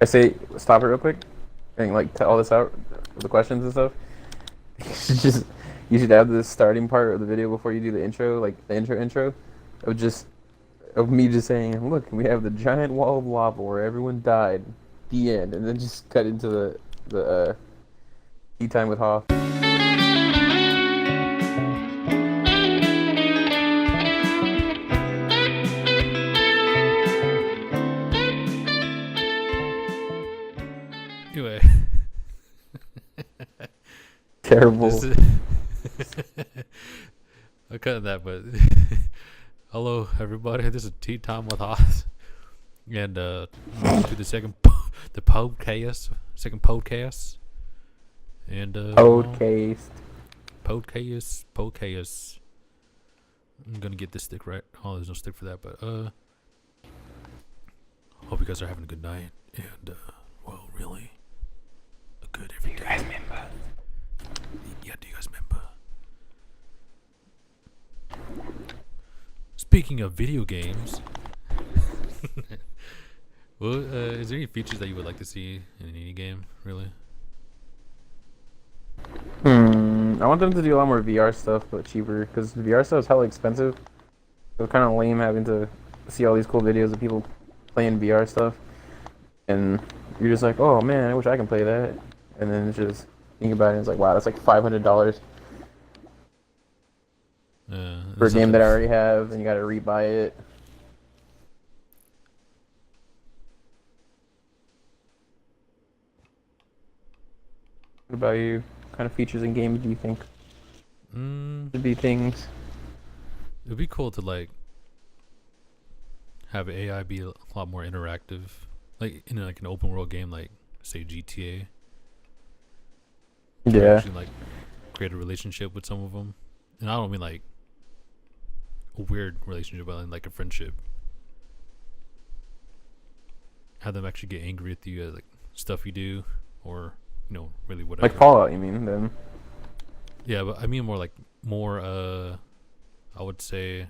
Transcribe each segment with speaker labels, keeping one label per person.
Speaker 1: I say stop it real quick and like tell all this out, the questions and stuff. Just you should have the starting part of the video before you do the intro, like the intro of just of me just saying, "Look, we have the giant wall of lava where everyone died." The end, and then just cut into the tea time with Hoth.
Speaker 2: Anyway,
Speaker 1: Terrible.
Speaker 2: I cut that, but hello everybody. This is Tea Time with Hoth, and welcome to the second second podcast, and
Speaker 1: Podcast.
Speaker 2: podcast. I'm gonna get this stick right. Oh, there's no stick for that, but hope you guys are having a good night, and well, really, a good every day.
Speaker 1: You guys remember?
Speaker 2: Yeah, do you guys remember? Speaking of video games, well, is there any features that you would like to see in any game, really?
Speaker 1: I want them to do a lot more VR stuff, but cheaper, because VR stuff is hella expensive. So it's kind of lame having to see all these cool videos of people playing VR stuff, and you're just like, oh man, I wish I can play that. And then it's just think about it, it's like, wow, that's like $500 for a game that I already have, and you gotta rebuy it. What about you? What kind of features in games do you think should be things?
Speaker 2: It'd be cool to like have AI be a lot more interactive, like in like an open world game, like say GTA.
Speaker 1: Yeah.
Speaker 2: Actually, like create a relationship with some of them, and I don't mean like a weird relationship, but like a friendship. Have them actually get angry at you at like stuff you do, or really whatever.
Speaker 1: Like Fallout, you mean, then?
Speaker 2: Yeah, but I mean more I would say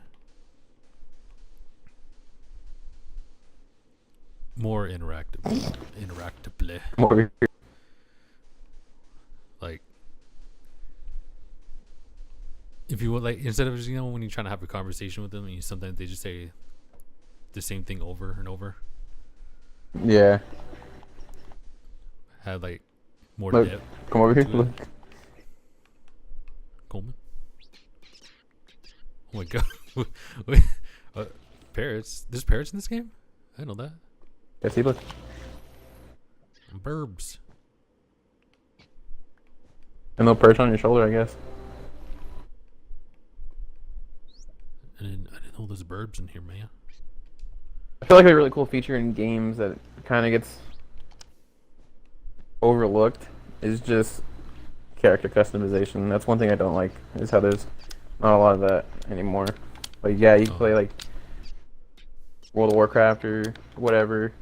Speaker 2: more interactively.
Speaker 1: More.
Speaker 2: Like if you would, like, instead of just, when you're trying to have a conversation with them and sometimes they just say the same thing over and over.
Speaker 1: Yeah.
Speaker 2: Have like more
Speaker 1: Look,
Speaker 2: depth.
Speaker 1: come over here.
Speaker 2: to it.
Speaker 1: Look.
Speaker 2: Coleman. Oh my god. Wait, parrots. There's parrots in this game? I didn't know that.
Speaker 1: Yeah, see, look.
Speaker 2: Burbs.
Speaker 1: And they'll perch on your shoulder, I guess.
Speaker 2: I didn't know there's burbs in here, man.
Speaker 1: I feel like a really cool feature in games that kind of gets overlooked is just character customization. That's one thing I don't like, is how there's not a lot of that anymore. Like, yeah, you can play like World of Warcraft or whatever,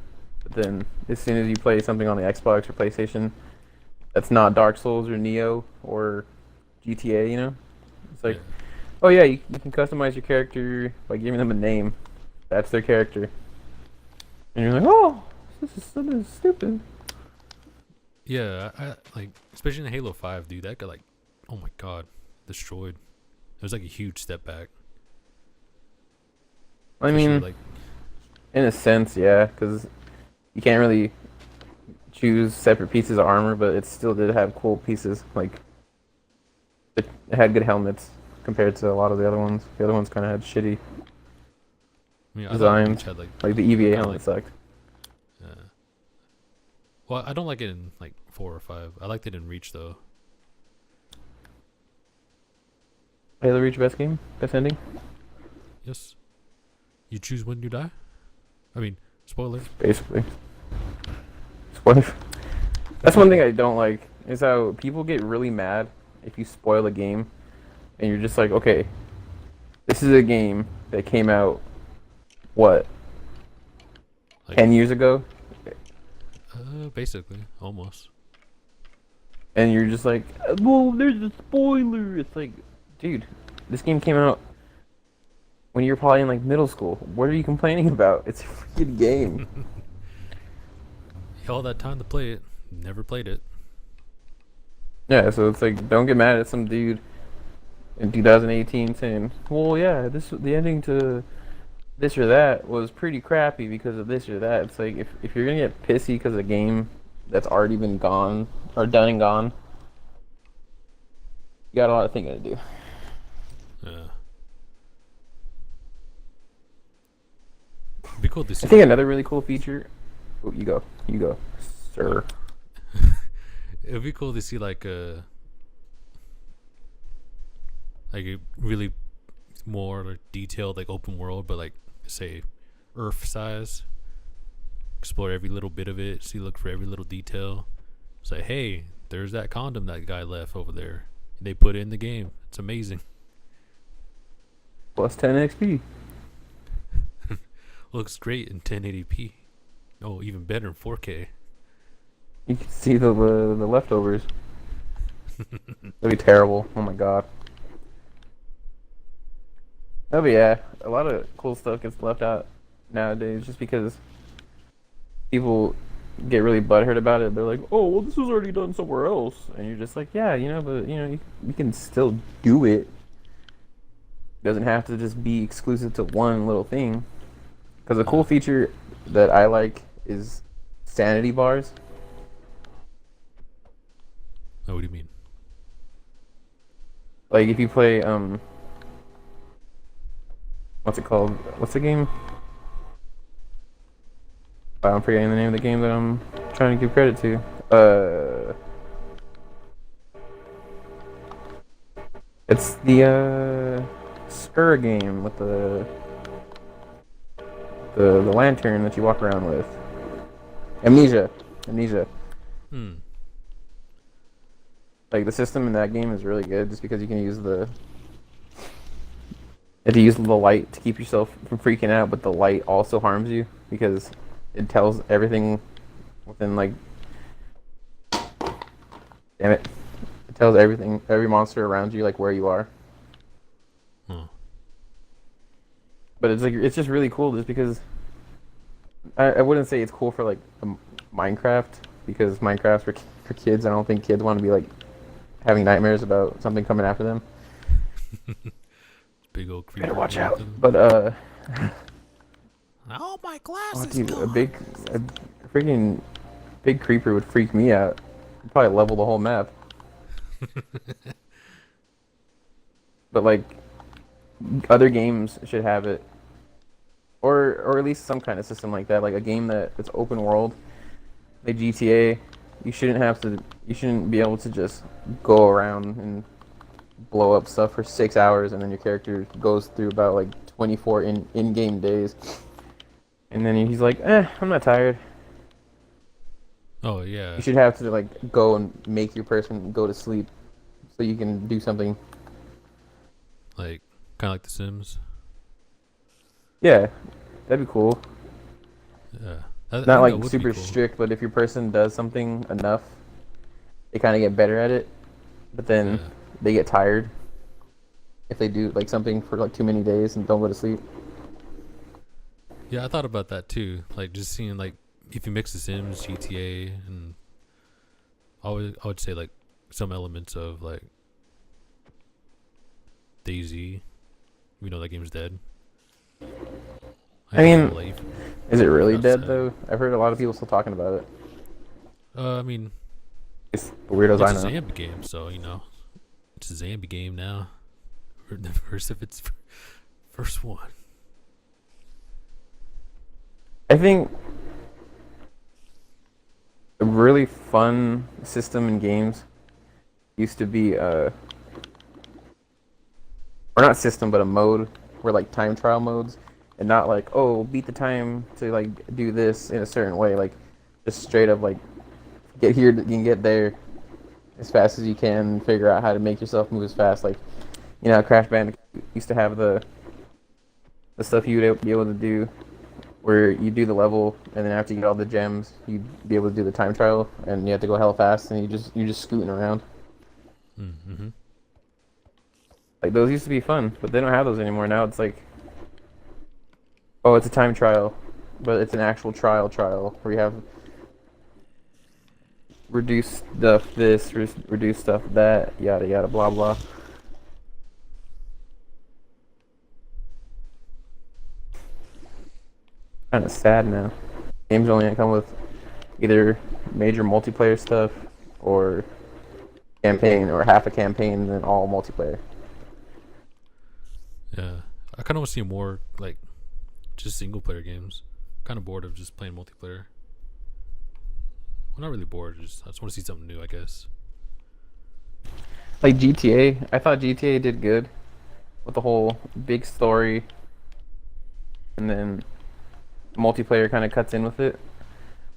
Speaker 1: but then as soon as you play something on the Xbox or PlayStation that's not Dark Souls or Neo or GTA, it's like, oh yeah, you can customize your character by giving them a name. That's their character. And you're like, oh, this is stupid.
Speaker 2: Yeah, I like, especially in Halo 5, dude, that got like, oh my god, destroyed. It was like a huge step back.
Speaker 1: I mean,
Speaker 2: like,
Speaker 1: in a sense, yeah, because you can't really choose separate pieces of armor, but it still did have cool pieces. Like, it had good helmets compared to a lot of the other ones. The other ones kind of had shitty
Speaker 2: I mean,
Speaker 1: designs.
Speaker 2: had
Speaker 1: like the EVA helmet sucked.
Speaker 2: Well, I don't like it in like 4 or 5. I liked it in Reach though.
Speaker 1: Halo Reach best game? Best ending?
Speaker 2: Yes. You choose when you die? I mean, spoiler.
Speaker 1: Basically. Spoiler. That's one thing I don't like, is how people get really mad if you spoil a game, and you're just like, okay, this is a game that came out, what,
Speaker 2: Like,
Speaker 1: 10 years ago?
Speaker 2: Basically, almost.
Speaker 1: And you're just like, well, there's a spoiler. It's like, dude, this game came out when you were probably in like middle school. What are you complaining about? It's a freaking game.
Speaker 2: all that time to play it, never played it.
Speaker 1: Yeah, so it's like, don't get mad at some dude in 2018 saying, "Well, yeah, the ending to this or that was pretty crappy because of this or that." It's like if you're gonna get pissy because of a game that's already been gone or done and gone, you got a lot of thinking to do.
Speaker 2: Yeah. It'd be cool to see.
Speaker 1: I think another really cool feature. Oh, you go, sir.
Speaker 2: It'd be cool to see like a really more like detailed like open world, but like say Earth size. Explore every little bit of it. Look for every little detail. Say, hey, there's that condom that guy left over there. They put it in the game. It's amazing.
Speaker 1: Plus 10 XP.
Speaker 2: Looks great in 1080p. Oh, even better in 4K.
Speaker 1: You can see the leftovers. That'd be terrible. Oh my god. Oh, but yeah, a lot of cool stuff gets left out nowadays just because people get really butthurt about it. They're like, "Oh, well, this was already done somewhere else," and you're just like, "Yeah, but you can still do it. It doesn't have to just be exclusive to one little thing." Because a cool feature that I like is sanity bars.
Speaker 2: Oh, what do you mean?
Speaker 1: Like if you play what's it called? What's the game? I'm forgetting the name of the game that I'm trying to give credit to. It's the Spur game with the lantern that you walk around with. Amnesia.
Speaker 2: Hmm.
Speaker 1: Like the system in that game is really good, just because you can use the light to keep yourself from freaking out, but the light also harms you because it tells everything within like, damn it, it tells every monster around you like where you are. But it's just really cool, just because I wouldn't say it's cool for like Minecraft, because Minecraft's for kids. I don't think kids want to be like having nightmares about something coming after them.
Speaker 2: Big old creeper.
Speaker 1: Better watch out. But
Speaker 2: oh, my glasses.
Speaker 1: dude, a freaking big creeper would freak me out. I'd probably level the whole map. But like, other games should have it, or at least some kind of system like that. Like a game that's open world, like GTA. You shouldn't be able to just go around and blow up stuff for 6 hours, and then your character goes through about like 24 in-game days, and then he's like, I'm not tired.
Speaker 2: Oh yeah.
Speaker 1: You should have to like go and make your person go to sleep so you can do something.
Speaker 2: Like kind of like The Sims.
Speaker 1: Yeah, that'd be cool.
Speaker 2: Yeah.
Speaker 1: Not like super strict, but if your person does something enough, they kind of get better at it. But then they get tired if they do like something for like too many days and don't go to sleep.
Speaker 2: Yeah, I thought about that too. Like just seeing like if you mix The Sims, GTA, and I would say like some elements of like DayZ. You know that game's dead.
Speaker 1: I mean, is it really dead though? I've heard a lot of people still talking about it.
Speaker 2: I mean,
Speaker 1: it's the weirdos I know.
Speaker 2: It's a zombie game, so it's a zombie game now. The first of its first one.
Speaker 1: I think a really fun system in games used to be or not system, but a mode where like time trial modes, and not like, oh, beat the time to like do this in a certain way, like just straight up like get here, you can get there as fast as you can, figure out how to make yourself move as fast. Like, Crash Bandicoot used to have the stuff you would be able to do where you do the level, and then after you get all the gems, you'd be able to do the time trial, and you have to go hella fast, and you're just scooting around.
Speaker 2: Mm-hmm.
Speaker 1: Like, those used to be fun, but they don't have those anymore. Now it's like, oh, it's a time trial, but it's an actual trial where you have reduce stuff this, reduce stuff that, yada yada, blah blah. Kind of sad now. Games only come with either major multiplayer stuff or campaign, or half a campaign and then all multiplayer.
Speaker 2: Yeah, I kind of want to see more like just single player games. Kind of bored of just playing multiplayer. Well, not really bored. I just want to see something new, I guess.
Speaker 1: Like GTA, I thought GTA did good with the whole big story, and then multiplayer kind of cuts in with it.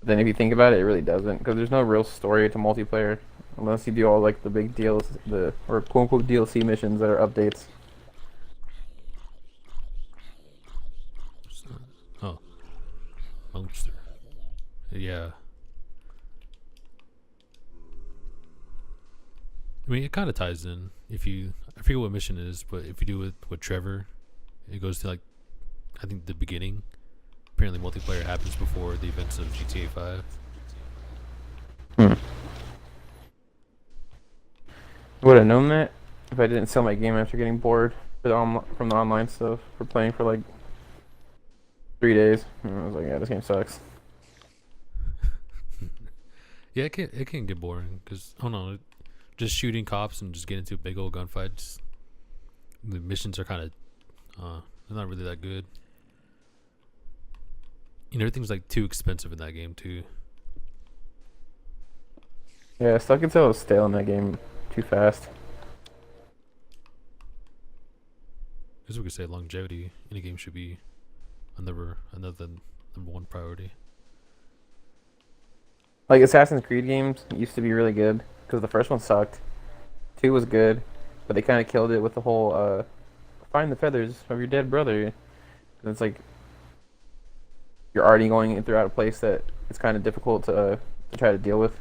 Speaker 1: But then if you think about it, it really doesn't, because there's no real story to multiplayer unless you do all like the big deals, the or quote unquote DLC missions that are updates.
Speaker 2: Oh, monster. Yeah. I mean, it kind of ties in. If you, I forget what mission it is, but if you do it with Trevor, it goes to like, I think the beginning. Apparently, multiplayer happens before the events of GTA 5.
Speaker 1: Hmm. Would have known that if I didn't sell my game after getting bored from the online stuff for playing for like 3 days. And I was like, yeah, this game sucks.
Speaker 2: Yeah, it can get boring because I don't know, just shooting cops and just getting into a big old gunfights. The missions are kind of, they're not really that good. You know, everything's like too expensive in that game too.
Speaker 1: Yeah, stuck until I was stale in that game too fast.
Speaker 2: I guess we could say longevity in a game should be another number one priority.
Speaker 1: Like Assassin's Creed games used to be really good because the first one sucked. 2 was good, but they kind of killed it with the whole find the feathers of your dead brother. And it's like you're already going throughout a place that it's kind of difficult to try to deal with.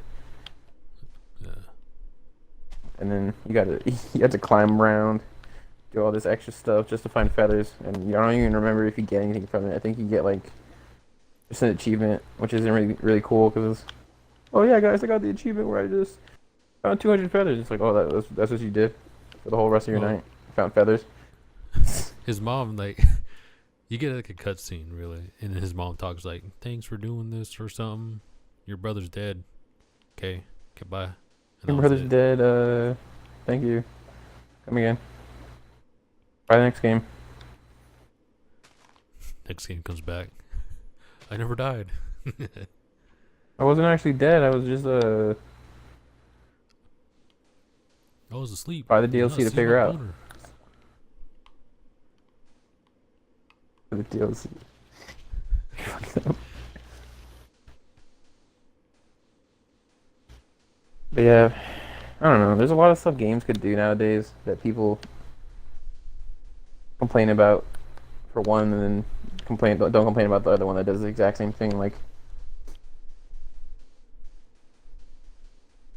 Speaker 2: Yeah.
Speaker 1: And then you have to climb around, do all this extra stuff just to find feathers, and I don't even remember if you get anything from it. I think you get like just an achievement, which isn't really cool because oh yeah guys, I got the achievement where I just found 200 feathers. It's like, oh, that's what you did for the whole rest of your night. Found feathers.
Speaker 2: His mom, like, you get like a cutscene, really, and his mom talks like, "Thanks for doing this or something. Your brother's dead. Okay, goodbye."
Speaker 1: Your brother's dead. Thank you. Come again. Try the next game.
Speaker 2: Next game comes back. I never died.
Speaker 1: I wasn't actually dead. I was just
Speaker 2: I was asleep.
Speaker 1: buy the DLC to figure out. The DLC. But yeah, I don't know. There's a lot of stuff games could do nowadays that people complain about for one, and then don't complain about the other one that does the exact same thing. Like,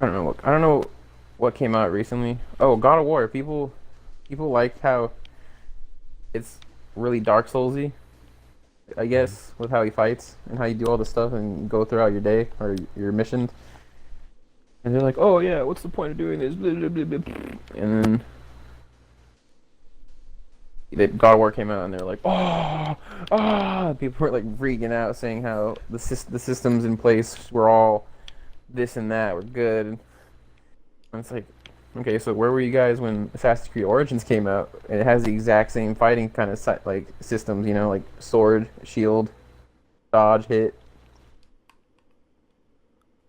Speaker 1: I don't know what came out recently. Oh, God of War. People like how it's really Dark Soulsy, I guess, with how he fights and how you do all the stuff and go throughout your day or your missions. And they're like, "Oh yeah, what's the point of doing this?" Blah, blah, blah, blah. And then God of War came out, and they're like, "Oh, ah!" People were like freaking out, saying how the systems in place were all this and that were good. And it's like, okay, so where were you guys when Assassin's Creed Origins came out? And it has the exact same fighting kind of like systems, you know, like sword, shield, dodge, hit.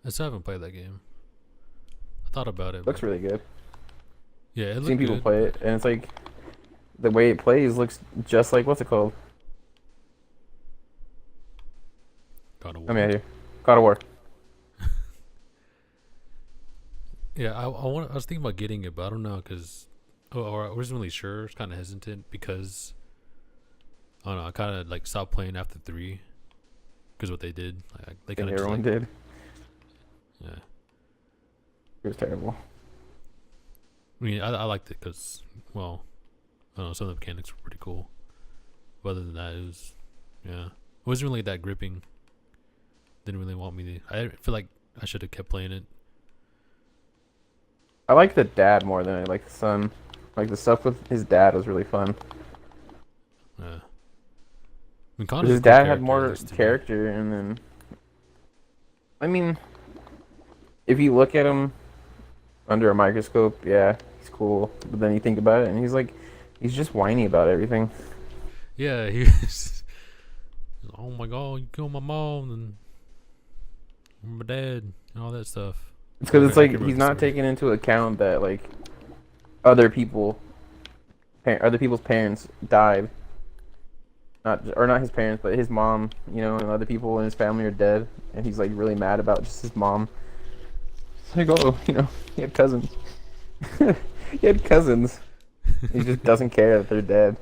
Speaker 2: I still haven't played that game. I thought about it.
Speaker 1: Looks really good.
Speaker 2: Yeah, it looks
Speaker 1: Seen people
Speaker 2: good.
Speaker 1: play it, and it's like the way it plays looks just like what's it called?
Speaker 2: God of War.
Speaker 1: Come here, God of War.
Speaker 2: Yeah, I was thinking about getting it, but I don't know because, or I wasn't really sure. I was kind of hesitant because I don't know. I kind of like stopped playing after 3 because what they did. Like, they kind of
Speaker 1: Everyone did.
Speaker 2: Yeah,
Speaker 1: It was terrible.
Speaker 2: I mean, I liked it because, well, I don't know, some of the mechanics were pretty cool. But other than that, it was, yeah, it wasn't really that gripping. Didn't really want me to. I feel like I should have kept playing it
Speaker 1: I like the dad more than I like the son. Like the stuff with his dad was really fun.
Speaker 2: I mean,
Speaker 1: 'Cause
Speaker 2: Connor's a
Speaker 1: his
Speaker 2: cool
Speaker 1: dad had
Speaker 2: character, at
Speaker 1: more
Speaker 2: least to me.
Speaker 1: character, and then I mean, if you look at him under a microscope, yeah, he's cool. But then you think about it, and he's just whiny about everything.
Speaker 2: Yeah, he was. Oh my god, you killed my mom and my dad and all that stuff.
Speaker 1: It's
Speaker 2: I,
Speaker 1: because it's
Speaker 2: I
Speaker 1: like
Speaker 2: can remember
Speaker 1: he's
Speaker 2: the
Speaker 1: not
Speaker 2: story.
Speaker 1: taking into account that like other people, other people's parents died. Not his parents, but his mom, and other people in his family are dead, and he's like really mad about just his mom. It's like, oh, he had cousins. He had cousins. He just doesn't care that they're dead.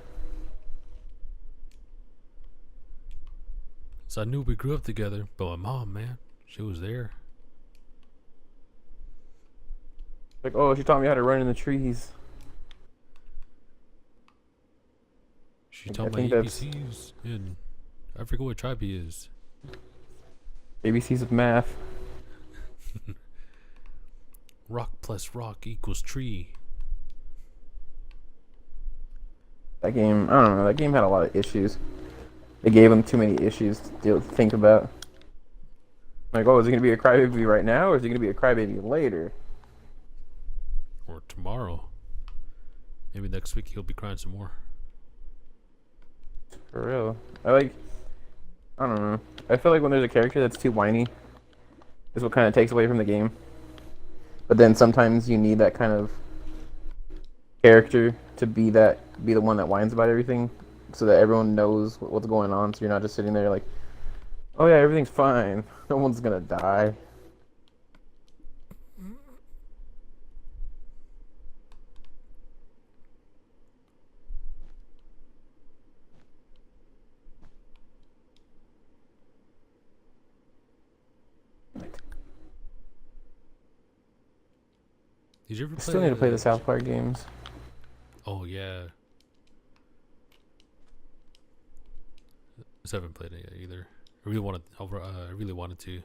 Speaker 2: So I knew we grew up together, but my mom, man, she was there.
Speaker 1: Like, oh, she taught me how to run in the trees.
Speaker 2: She
Speaker 1: Like, I
Speaker 2: taught my
Speaker 1: think that's
Speaker 2: ABCs, and I forget what tribe he is.
Speaker 1: ABCs of math.
Speaker 2: Rock plus rock equals tree.
Speaker 1: That game, I don't know. That game had a lot of issues. They gave him too many issues to think about. Like, oh, is he gonna be a crybaby right now, or is he gonna be a crybaby later?
Speaker 2: Or tomorrow. Maybe next week he'll be crying some more.
Speaker 1: For real. I don't know. I feel like when there's a character that's too whiny, is what kind of takes away from the game. But then sometimes you need that kind of character to be the one that whines about everything, so that everyone knows what's going on. So you're not just sitting there like, oh yeah, everything's fine. No one's gonna die.
Speaker 2: Did you ever
Speaker 1: I
Speaker 2: play?
Speaker 1: still need to play the South Park games.
Speaker 2: Oh yeah. I haven't played it yet either. I really wanted. I really wanted to.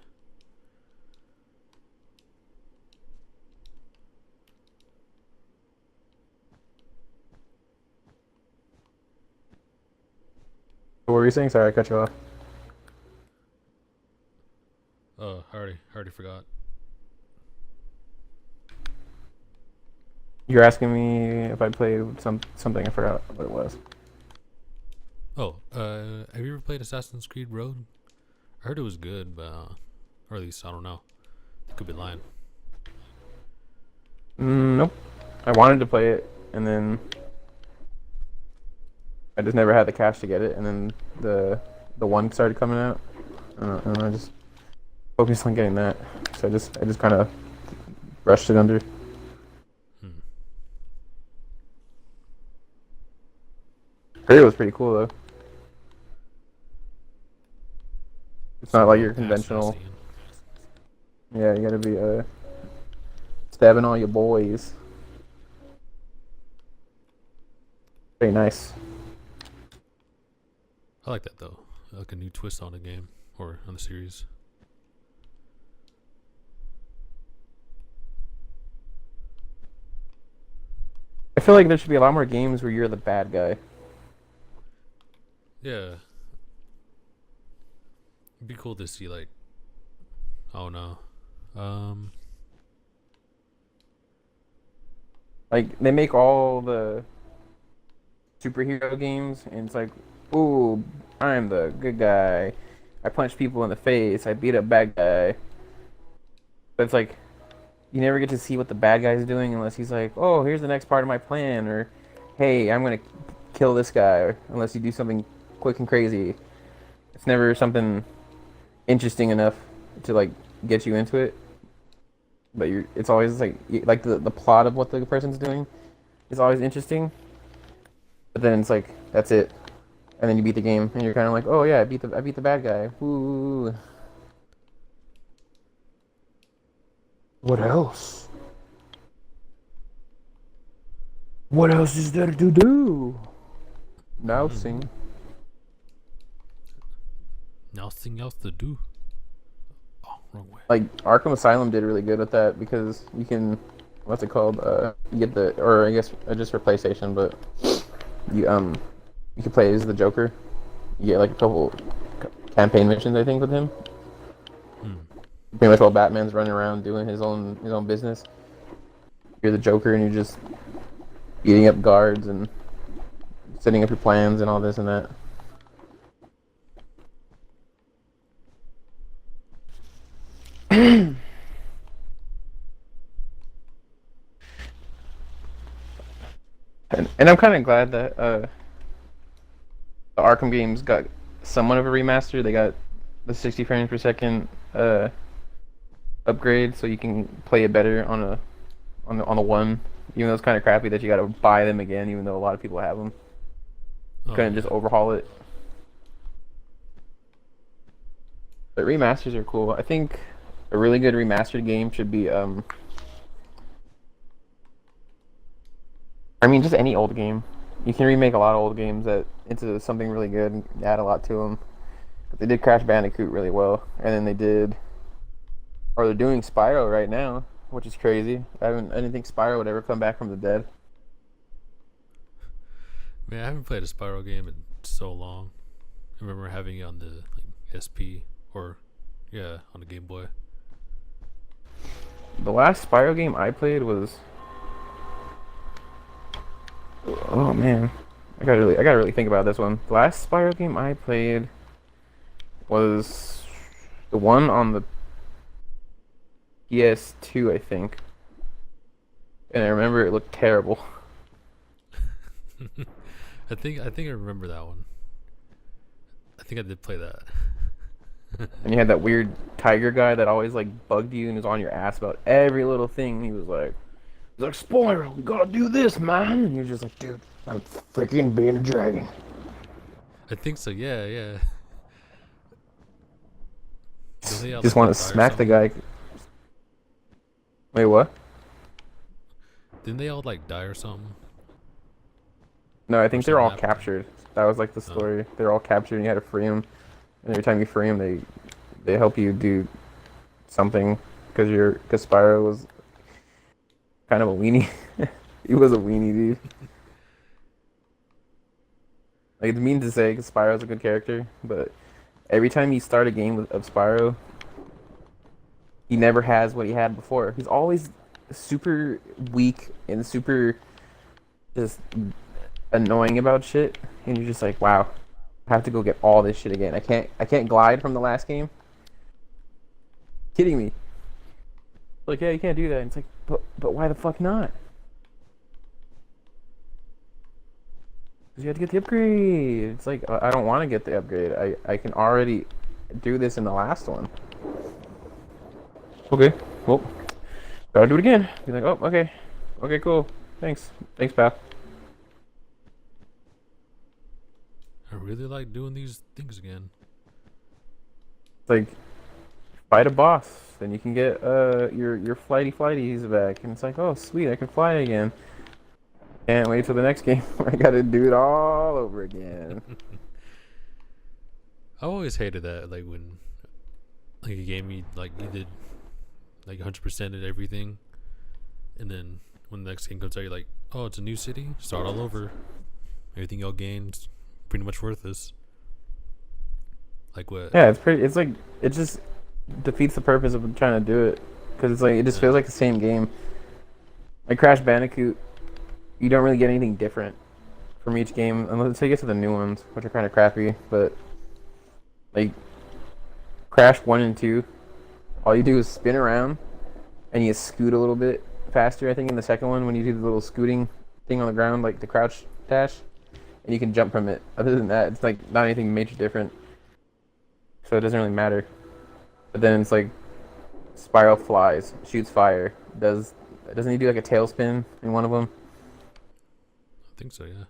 Speaker 1: What were you saying? Sorry, I cut you off.
Speaker 2: Oh, I already forgot.
Speaker 1: You're asking me if I played something. I forgot what it was.
Speaker 2: Oh, have you ever played Assassin's Creed Road? I heard it was good, but or at least I don't know. Could be lying.
Speaker 1: Nope. I wanted to play it, and then I just never had the cash to get it, and then the one started coming out, and I just focused on getting that. So I just kind of brushed it under.
Speaker 2: Hmm.
Speaker 1: Heard it was pretty cool though. It's
Speaker 2: Some
Speaker 1: not like
Speaker 2: real
Speaker 1: your conventional.
Speaker 2: assassin.
Speaker 1: Yeah, you gotta be stabbing all your boys. Very nice.
Speaker 2: I like that though. Like a new twist on the game or on the series.
Speaker 1: I feel like there should be a lot more games where you're the bad guy.
Speaker 2: Yeah. It'd be cool to see like. Oh no.
Speaker 1: Like they make all the superhero games, and it's like, ooh, I'm the good guy. I punch people in the face. I beat up bad guy. But it's like you never get to see what the bad guy's doing unless he's like, oh, here's the next part of my plan, or hey, I'm gonna kill this guy, or unless you do something quick and crazy. It's never something interesting enough to like get you into it. But it's always like the plot of what the person's doing is always interesting. But then it's like that's it, and then you beat the game, and you're kind of like, oh yeah, I beat the bad guy. Ooh. What else? What else is there to do? Now sing.
Speaker 2: Nothing else to do. Oh, wrong way.
Speaker 1: Like Arkham Asylum did really good with that because you can what's it called? You get the, or I guess just for PlayStation, but you you can play as the Joker. You get like a couple campaign missions, I think, with him.
Speaker 2: Hmm.
Speaker 1: Pretty much while Batman's running around doing his own business. You're the Joker, and you're just beating up guards and setting up your plans and all this and that. And I'm kind of glad that the Arkham games got somewhat of a remaster. They got the 60 frames per second upgrade, so you can play it better on the one. Even though it's kind of crappy that you got to buy them again, even though a lot of people have them.
Speaker 2: Oh,
Speaker 1: Couldn't just overhaul it. But remasters are cool. I think a really good remastered game should be I mean, just any old game. You can remake a lot of old games into something really good and add a lot to them. But they did Crash Bandicoot really well, and then they're doing Spyro right now, which is crazy. I didn't think Spyro would ever come back from the dead.
Speaker 2: Man, I haven't played a Spyro game in so long. I remember having it on the SP or on the Game Boy.
Speaker 1: The last Spyro game I played was, oh man, I gotta really think about this one. The last Spyro game I played was the one on the PS2, I think. And I remember it looked terrible.
Speaker 2: I think I remember that one. I think I did play that.
Speaker 1: And you had that weird tiger guy that always like bugged you and was on your ass about every little thing. He was like, Spyro, we gotta do this, man. And you're just like, dude, I'm freaking being a dragon.
Speaker 2: I think so. Yeah.
Speaker 1: Just want to smack the guy. Wait, what?
Speaker 2: Didn't they all die or something?
Speaker 1: No, I think they're all
Speaker 2: happened.
Speaker 1: captured. That was like the story. They're all captured and you had to free them. And every time you free them, they help you do something because Spyro was kind of a weenie. He was a weenie, dude. Like, it's mean to say because Spyro's a good character, but every time you start a game of Spyro, he never has what he had before. He's always super weak and super just annoying about shit, and you're just like, wow, I have to go get all this shit again. I can't glide from the last game. Kidding me? Like, yeah, you can't do that. And it's like, but why the fuck not? Because you have to get the upgrade. It's like, I don't want to get the upgrade. I can already do this in the last one. Okay, well, gotta do it again. Be like, oh, okay, cool. Thanks, pal.
Speaker 2: I really like doing these things again.
Speaker 1: It's like, fight a boss, then you can get your flighties back, and it's like, oh sweet, I can fly again. Can't wait till the next game where I gotta do it all over again.
Speaker 2: I always hated that, when a game you did 100% at everything, and then when the next game comes out, you're like, oh, it's a new city, start all over. Everything y'all gained, pretty much worthless. Like what?
Speaker 1: Yeah, it just defeats the purpose of trying to do it, because it's like it just feels like the same game. Like Crash Bandicoot, you don't really get anything different from each game unless you get to the new ones, which are kind of crappy. But like Crash 1 and 2, all you do is spin around and you scoot a little bit faster. I think in the second one when you do the little scooting thing on the ground, like the crouch dash, and you can jump from it. Other than that, it's like not anything major different, so it doesn't really matter. But then it's like Spyro flies, shoots fire, doesn't he do like a tailspin in one of them?
Speaker 2: I think so, yeah.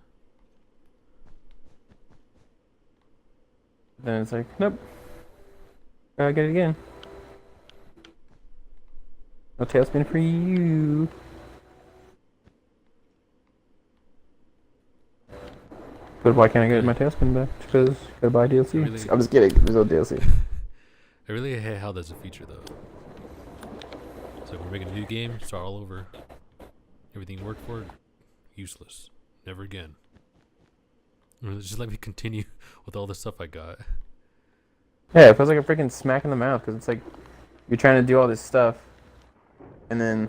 Speaker 1: Then it's like, nope, gotta get it again. No tailspin for you. But why can't I get my tailspin back? Because gotta buy DLC.
Speaker 2: Really?
Speaker 1: I'm just kidding. There's no DLC.
Speaker 2: I really hate how that's a feature though. So we're making a new game, start all over. Everything you worked for, useless. Never again. Just let me continue with all the stuff I got.
Speaker 1: Yeah, it feels like a freaking smack in the mouth because it's like you're trying to do all this stuff, and then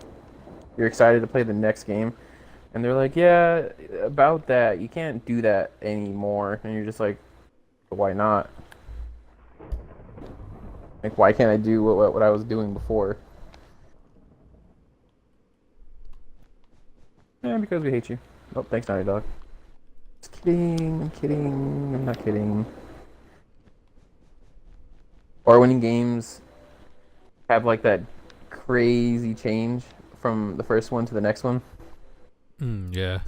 Speaker 1: you're excited to play the next game, and they're like, "Yeah, about that, you can't do that anymore," and you're just like, "Why not? Like, why can't I do what I was doing before?" Yeah, because we hate you. Oh, thanks, Naughty Dog. Just kidding. I'm kidding. I'm not kidding. Or when games have like that crazy change from the first one to the next one.
Speaker 2: Yeah.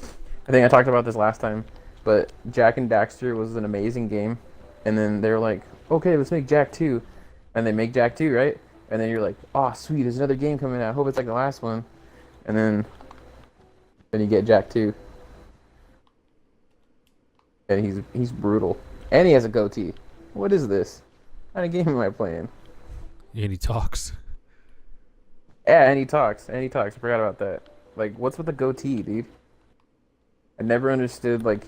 Speaker 1: I think I talked about this last time, but Jack and Daxter was an amazing game, and then they were like, "Okay, let's make Jack 2," and they make Jack 2, right? And then you're like, "Oh, sweet, there's another game coming out. I hope it's like the last one," and then you get Jack 2, and he's brutal, and he has a goatee. What is this? What kind of game am I playing?
Speaker 2: And he talks.
Speaker 1: Yeah, and he talks. I forgot about that. Like, what's with the goatee, dude? I never understood like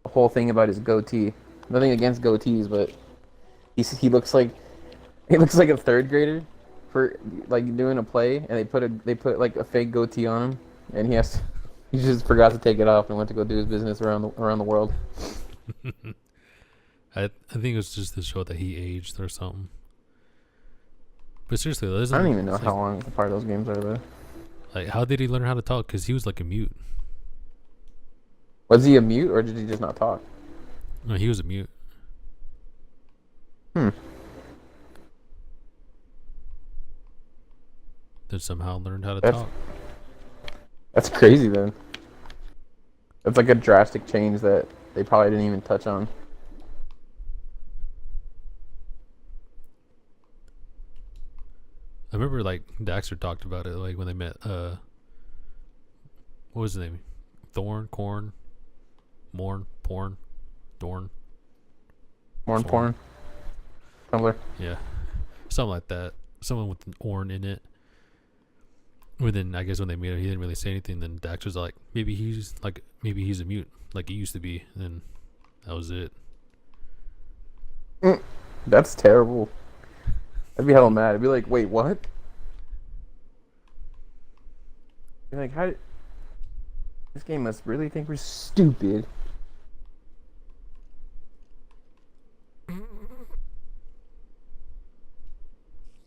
Speaker 1: the whole thing about his goatee. Nothing against goatees, but he looks like a third grader for like doing a play, and they put like a fake goatee on him, and he just forgot to take it off and went to go do his business around the world.
Speaker 2: I think it was just to show that he aged or something. But seriously,
Speaker 1: I don't even know how long apart those games are though.
Speaker 2: Like, how did he learn how to talk? Because he was like a mute.
Speaker 1: Was he a mute or did he just not talk?
Speaker 2: No, he was a mute.
Speaker 1: Hmm.
Speaker 2: Then somehow learned how to talk.
Speaker 1: That's crazy then. That's like a drastic change that they probably didn't even touch on.
Speaker 2: I remember like Daxter talked about it like when they met what was his name? Thorn, Corn, Morn, Porn, Dorn.
Speaker 1: Morn porn. Tumblr.
Speaker 2: Yeah. Something like that. Someone with an orn in it. But then I guess when they met him he didn't really say anything, then Daxter's like, maybe he's a mute, like he used to be, and then that was it.
Speaker 1: That's terrible. I'd be hella mad. I'd be like, wait, what? You're like, how? This game must really think we're stupid.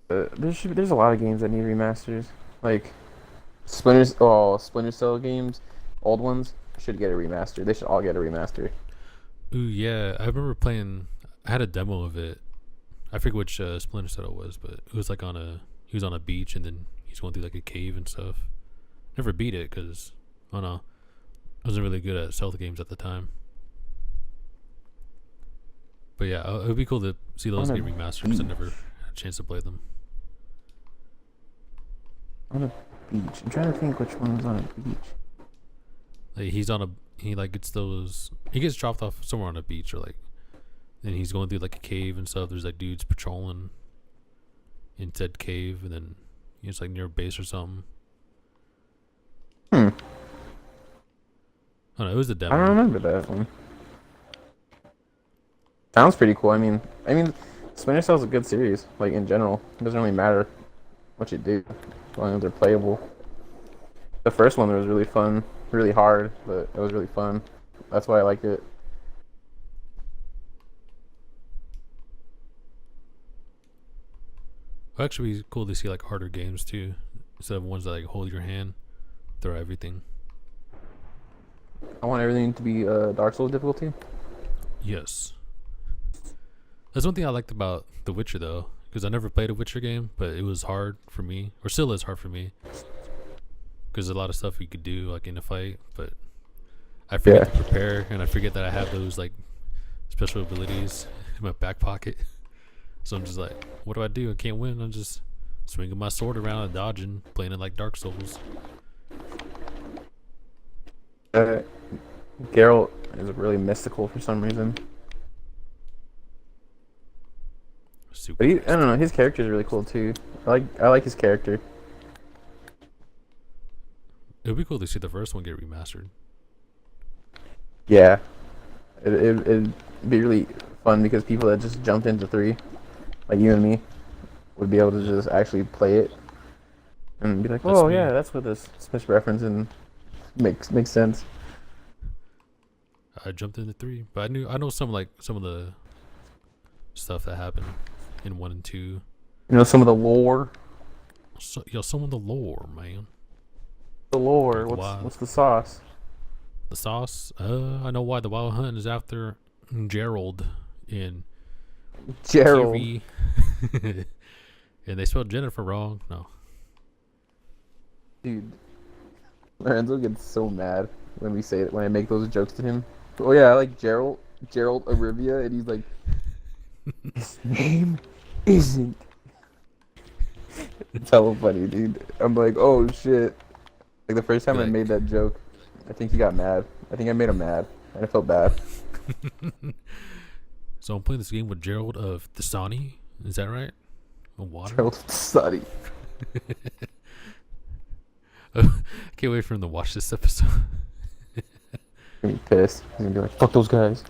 Speaker 1: There's a lot of games that need remasters. Like Splinter Cell games, old ones should get a remaster. They should all get a remaster.
Speaker 2: Ooh, yeah. I remember playing. I had a demo of it. I forget which Splinter Cell it was, but it was like he was on a beach and then he's going through like a cave and stuff. Never beat it because I don't know, I wasn't really good at stealth games at the time. But yeah, it would be cool to see those get remastered because I never had a chance to play them.
Speaker 1: On a beach. I'm trying to think which one was on a beach.
Speaker 2: Like he gets dropped off somewhere on a beach or like. And he's going through like a cave and stuff. There's like dudes patrolling in said cave, and then it's like near a base or something.
Speaker 1: I
Speaker 2: don't know. It was a demo.
Speaker 1: I don't remember that one. Sounds pretty cool. I mean, Splinter Cell's a good series. Like in general, it doesn't really matter what you do as long as they're playable. The first one was really fun, really hard, but it was really fun. That's why I liked it.
Speaker 2: It'd actually be cool to see like harder games too, instead of ones that like hold your hand, throw everything.
Speaker 1: I want everything to be Dark Souls difficulty.
Speaker 2: Yes. That's one thing I liked about The Witcher though, because I never played a Witcher game, but it was hard for me, or still is hard for me, because there's a lot of stuff you could do like in a fight, but I forget to prepare, and I forget that I have those like special abilities in my back pocket. So I'm just like, what do? I can't win. I'm just swinging my sword around and dodging, playing it like Dark Souls.
Speaker 1: Geralt is really mystical for some reason.
Speaker 2: Super.
Speaker 1: But I don't know. His character is really cool too. I like his character.
Speaker 2: It'd be cool to see the first one get remastered.
Speaker 1: Yeah, it'd be really fun because people that just jumped into 3, like you and me, would be able to
Speaker 2: Yeah,
Speaker 1: just actually play it and be like,
Speaker 2: that's
Speaker 1: oh yeah,
Speaker 2: me.
Speaker 1: that's what this Smith reference and makes sense.
Speaker 2: I jumped into 3, but I know some of the stuff that happened in 1 and 2.
Speaker 1: You know some of the lore.
Speaker 2: So, yo, some of the lore, man.
Speaker 1: The lore.
Speaker 2: Like why
Speaker 1: What's the sauce?
Speaker 2: the sauce? I know why the Wild Hunt is after Gerald in
Speaker 1: Gerald.
Speaker 2: Kiri. And they spelled Jennifer wrong. No.
Speaker 1: Dude, Lorenzo gets so mad when we say it, when I make those jokes to him. Oh yeah, I like Gerald Arivia, and he's like, his name isn't. It's hella funny, dude. I'm like, oh shit. Like the first time I
Speaker 2: Like,
Speaker 1: made that joke, I think he got mad. I think I made him mad, and I felt bad.
Speaker 2: so I'm playing this game with Gerald of Dasani. Is that right? Of water?
Speaker 1: Gerald Study.
Speaker 2: I can't wait for him to watch this episode.
Speaker 1: He's gonna be pissed. He's gonna be like, fuck those guys.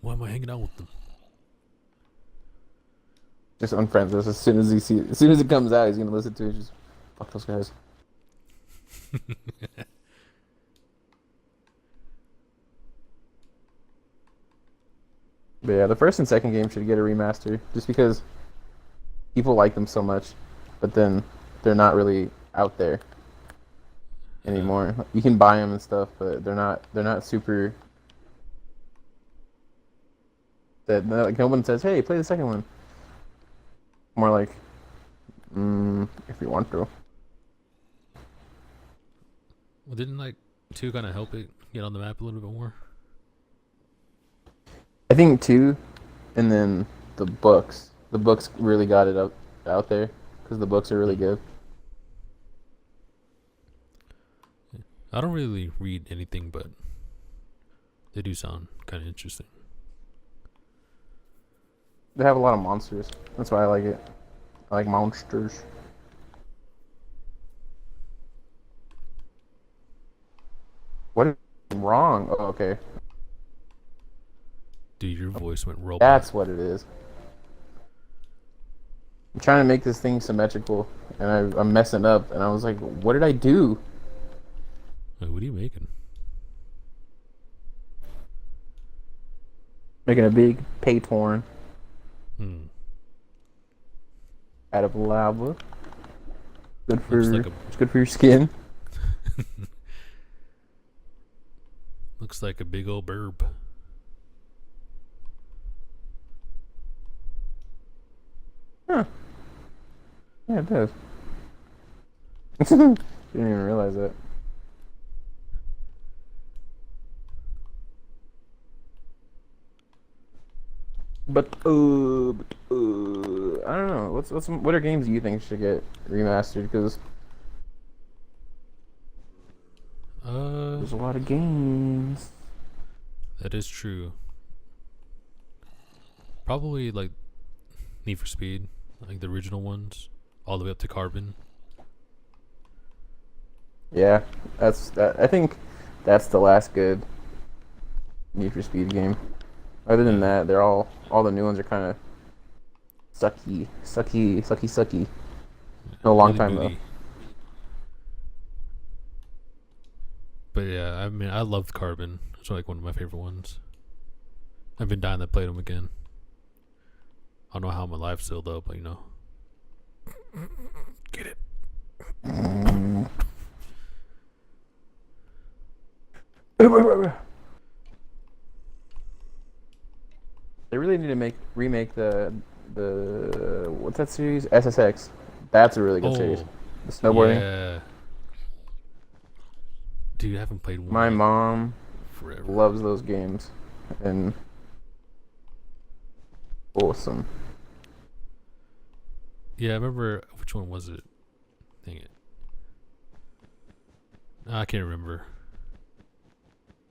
Speaker 2: Why am I hanging out with them?
Speaker 1: Just unfriends us as soon as as soon as it comes out, he's gonna listen to it. Just fuck those guys. But yeah, the first and second game should get a remaster, just because people like them so much, but then they're not really out there anymore. You can buy them and stuff, but they're not super. That like no one says, "Hey, play the second one." More like, if you want to.
Speaker 2: Well, didn't like 2 kind of help it get on the map a little bit more?
Speaker 1: I think 2, and then the books. The books really got it out there because the books are really good.
Speaker 2: I don't really read anything, but they do sound kind of interesting.
Speaker 1: They have a lot of monsters. That's why I like it. I like monsters. What is wrong? Oh, okay.
Speaker 2: Dude, your voice went robot.
Speaker 1: That's what it is. I'm trying to make this thing symmetrical, and I'm messing up, and I was like, what did I do?
Speaker 2: Wait, what are you making?
Speaker 1: Making a big paytorn
Speaker 2: Hmm.
Speaker 1: out of lava. Good for
Speaker 2: Looks like a
Speaker 1: it's good for your skin.
Speaker 2: looks like a big old burb.
Speaker 1: Huh. Yeah, it does. Didn't even realize that. But I don't know. What are games you think should get remastered? Because there's a lot of games.
Speaker 2: That is true. Probably like Need for Speed, like the original ones, all the way up to Carbon.
Speaker 1: Yeah, I think that's the last good Need for Speed game. Other than that, they're all the new ones are kind of sucky. No long
Speaker 2: Really
Speaker 1: time
Speaker 2: booty. But yeah, I mean, I loved Carbon. It's like one of my favorite ones. I've been dying to play them again. I don't know how I'm alive still though, but you know. Get it.
Speaker 1: though. They really need to remake the what's that series? SSX. That's a really good series. The snowboarding.
Speaker 2: Yeah. Dude, I haven't played one
Speaker 1: My
Speaker 2: like
Speaker 1: mom
Speaker 2: forever.
Speaker 1: loves those games, and awesome.
Speaker 2: Yeah, I remember which one was it? Dang it. I can't remember.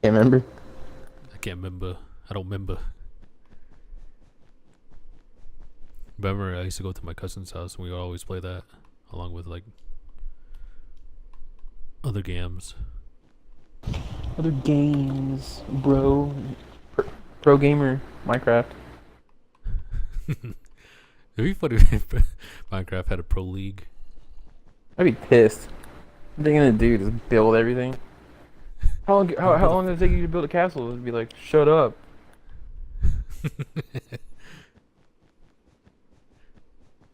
Speaker 1: Can't remember.
Speaker 2: I can't remember. I don't remember. But I remember I used to go to my cousin's house and we would always play that along with like other games.
Speaker 1: Other games, bro. Pro gamer, Minecraft.
Speaker 2: It'd be funny if Minecraft had a pro league.
Speaker 1: I'd be pissed. What are they gonna do? Just build everything? How long does it take you to build a castle? It'd be like, shut up.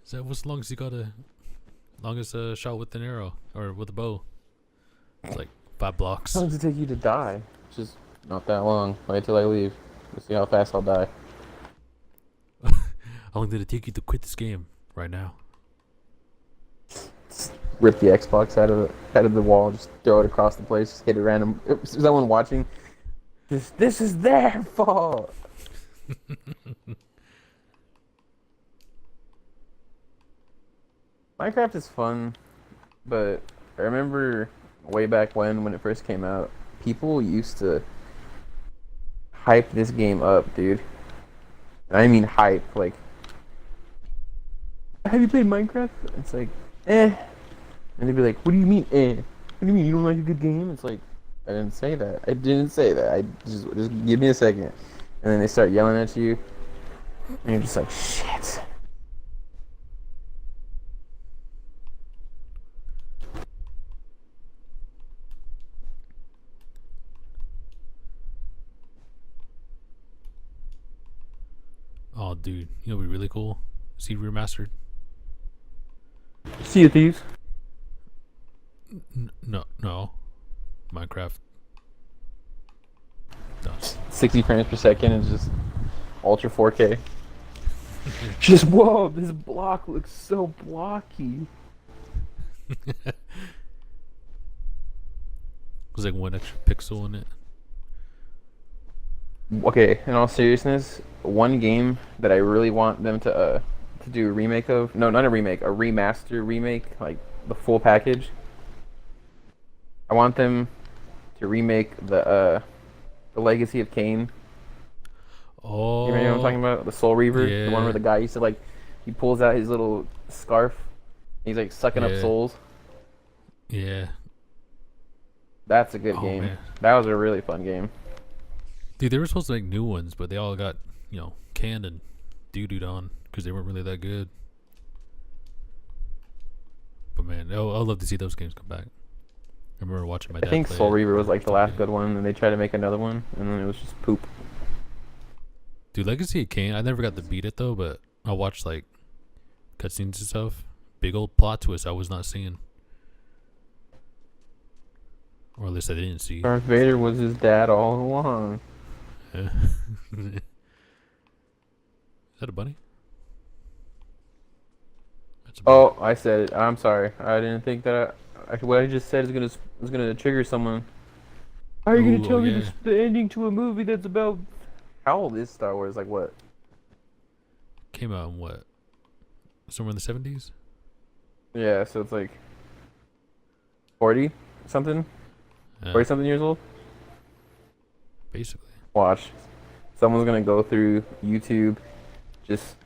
Speaker 2: Is that as long as you got longest shot with an arrow or with a bow? It's like 5 blocks.
Speaker 1: How long does it take you to die? Just not that long. Wait till I leave. We'll see how fast I'll die.
Speaker 2: How long did it take you to quit this game right now?
Speaker 1: Rip the Xbox out of the wall, just throw it across the place, just hit it random. Is someone watching? This is their fault. Minecraft is fun, but I remember way back when it first came out, people used to hype this game up, dude. I mean hype, like, have you played Minecraft? It's like, eh. And they'd be like, what do you mean, eh? What do you mean, you don't like a good game? It's like, I didn't say that. I didn't say that. I just give me a second. And then they start yelling at you, and you're just like, shit.
Speaker 2: Oh, dude, you know, what'd be really cool. See remastered.
Speaker 1: Sea of Thieves.
Speaker 2: No, Minecraft. No.
Speaker 1: 60 frames per second is just ultra 4K. Just whoa, this block looks so blocky.
Speaker 2: There's like 1 extra pixel in it.
Speaker 1: Okay, in all seriousness, one game that I really want them to do a remake of, no, not a remake, a remake, like the full package. I want them to remake the Legacy of Kain.
Speaker 2: Oh,
Speaker 1: You know what I'm talking about? The Soul Reaver,
Speaker 2: yeah.
Speaker 1: the one where the guy used to like, he pulls out his little scarf, he's like sucking up souls.
Speaker 2: Yeah.
Speaker 1: That's a good game.
Speaker 2: Man.
Speaker 1: That was a really fun game.
Speaker 2: Dude, they were supposed to make new ones, but they all got, you know, canned and doo-dooed on because they weren't really that good. But man, I'd love to see those games come back. I remember watching my dad
Speaker 1: I think
Speaker 2: play
Speaker 1: Soul
Speaker 2: it.
Speaker 1: Reaver was like the last good one, and they tried to make another one, and then it was just poop.
Speaker 2: Dude, Legacy of Kain, I never got to beat it though, but I watched like cutscenes and stuff. Big old plot twist I was not seeing. Or at least I didn't see.
Speaker 1: Darth Vader was his dad all along.
Speaker 2: Is that a bunny? That's a bunny.
Speaker 1: Oh, I said it. I'm sorry. I didn't think that. What I just said is gonna trigger someone. How are you
Speaker 2: Ooh,
Speaker 1: gonna tell me
Speaker 2: yeah.
Speaker 1: the ending to a movie that's about? How old is Star Wars? Like what?
Speaker 2: Came out in what? Somewhere in the 70s?
Speaker 1: Yeah, so it's like 40 something, 40 something years old.
Speaker 2: Basically.
Speaker 1: Watch, someone's gonna go through YouTube, just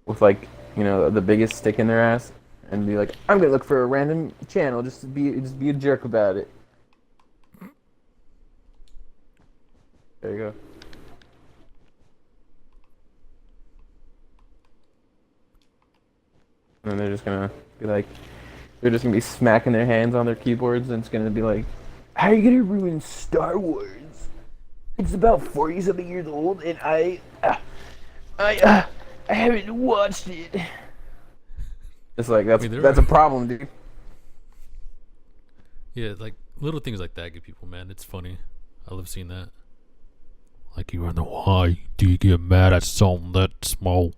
Speaker 1: with like, you know, the biggest stick in their ass, and be like, I'm gonna look for a random channel just to be a jerk about it. There you go. And then they're just gonna be like, they're just gonna be smacking their hands on their keyboards, and it's gonna be like, how are you gonna ruin Star Wars? It's about 40 something years old, and I haven't watched it. It's like that's a problem, dude.
Speaker 2: Yeah, like little things like that get people mad. It's funny. I love seeing that. Like, you wonder why do you get mad at something that small?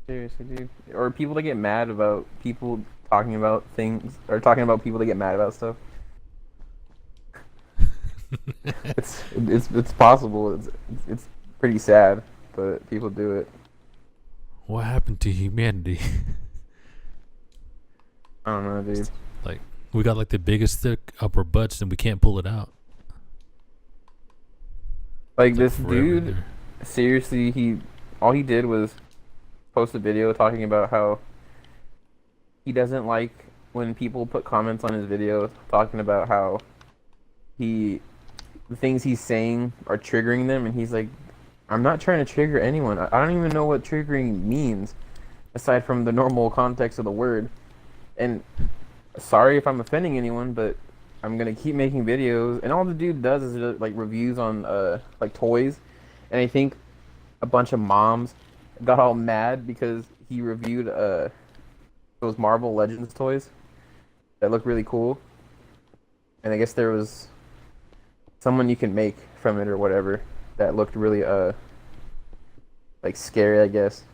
Speaker 1: Seriously, dude. Or people that get mad about people talking about things, or talking about people that get mad about stuff. It's possible. It's pretty sad, but people do it.
Speaker 2: What happened to humanity?
Speaker 1: I don't know, dude.
Speaker 2: Like, we got like the biggest stick up our butts and we can't pull it out.
Speaker 1: Like
Speaker 2: It's
Speaker 1: this
Speaker 2: forever
Speaker 1: dude,
Speaker 2: there.
Speaker 1: seriously, all he did was post a video talking about how he doesn't like when people put comments on his video talking about how the things he's saying are triggering them, and he's like, I'm not trying to trigger anyone. I don't even know what triggering means, aside from the normal context of the word. And sorry if I'm offending anyone, but I'm gonna keep making videos. And all the dude does is like reviews on like toys, and I think a bunch of moms got all mad because he reviewed those Marvel Legends toys that look really cool. And I guess there was someone you can make from it or whatever that looked really like scary, I guess.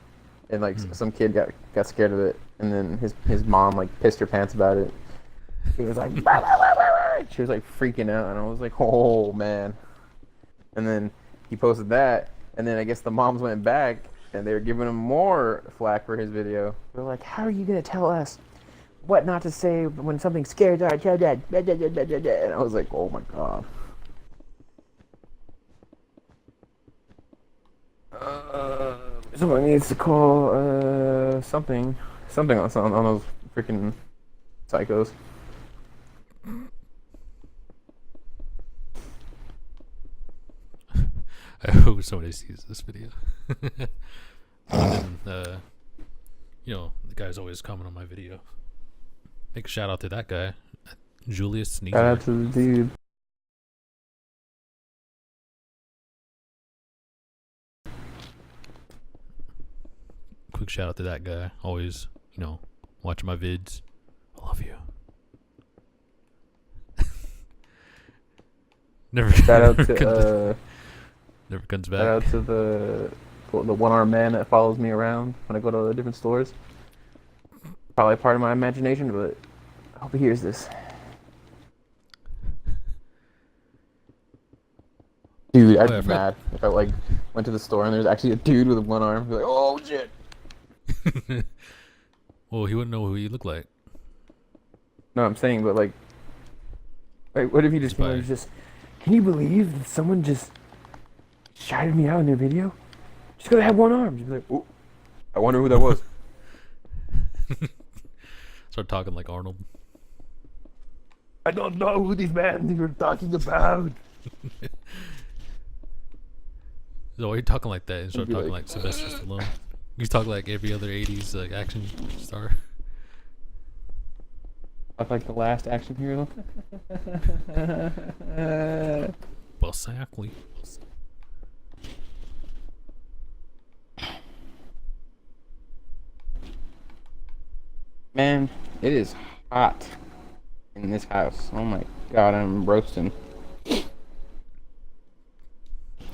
Speaker 1: And like some kid got scared of it, and then his mom like pissed her pants about it. She was like, "Bah, bah, bah, bah, bah." She was like freaking out, and I was like, oh man. And then he posted that, and then I guess the moms went back and they were giving him more flack for his video. They're like, how are you gonna tell us what not to say when something scares our child? And I was like, oh my god. Someone needs to call something on those freaking psychos.
Speaker 2: I hope somebody sees this video. And then, you know, the guy's always commenting on my video. Make a shout out to that guy, Julius Sneaker.
Speaker 1: Shout out to the dude.
Speaker 2: Quick shout out to that guy. Always, you know, watching my vids. I love you. Never.
Speaker 1: Shout out
Speaker 2: never
Speaker 1: to
Speaker 2: never comes back.
Speaker 1: shout out to the one-armed man that follows me around when I go to the different stores. Probably part of my imagination, but I hope he hears this. Dude, I'd be mad if I like went to the store and there's actually a dude with one arm. I'd be like, oh shit.
Speaker 2: Well, he wouldn't know who he looked like.
Speaker 1: No, I'm saying, but like, wait, what if he just was just? Can you believe that someone just shouted me out in their video? Just because I have one arm. Just be like, oh, I wonder who that was.
Speaker 2: Start talking like Arnold.
Speaker 1: I don't know who these men you're talking about.
Speaker 2: So why are you talking like that? And start
Speaker 1: Be
Speaker 2: talking
Speaker 1: like,
Speaker 2: like Sylvester Stallone. You talk like every other 80s like action star.
Speaker 1: Like the last action hero.
Speaker 2: Well, exactly.
Speaker 1: Man, it is hot in this house. Oh my god, I'm roasting.
Speaker 2: You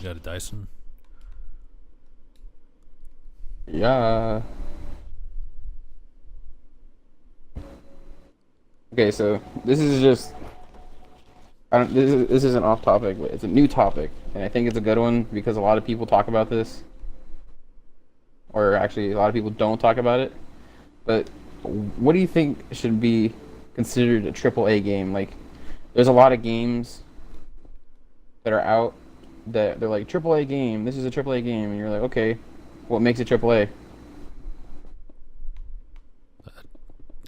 Speaker 2: got a Dyson?
Speaker 1: Yeah. Okay, so this is just this isn't off topic, but it's a new topic, and I think it's a good one because a lot of people talk about this, or actually a lot of people don't talk about it. But what do you think should be considered a AAA game? Like, there's a lot of games that are out that they're like AAA game. This is a AAA game, and you're like, okay, what makes it AAA?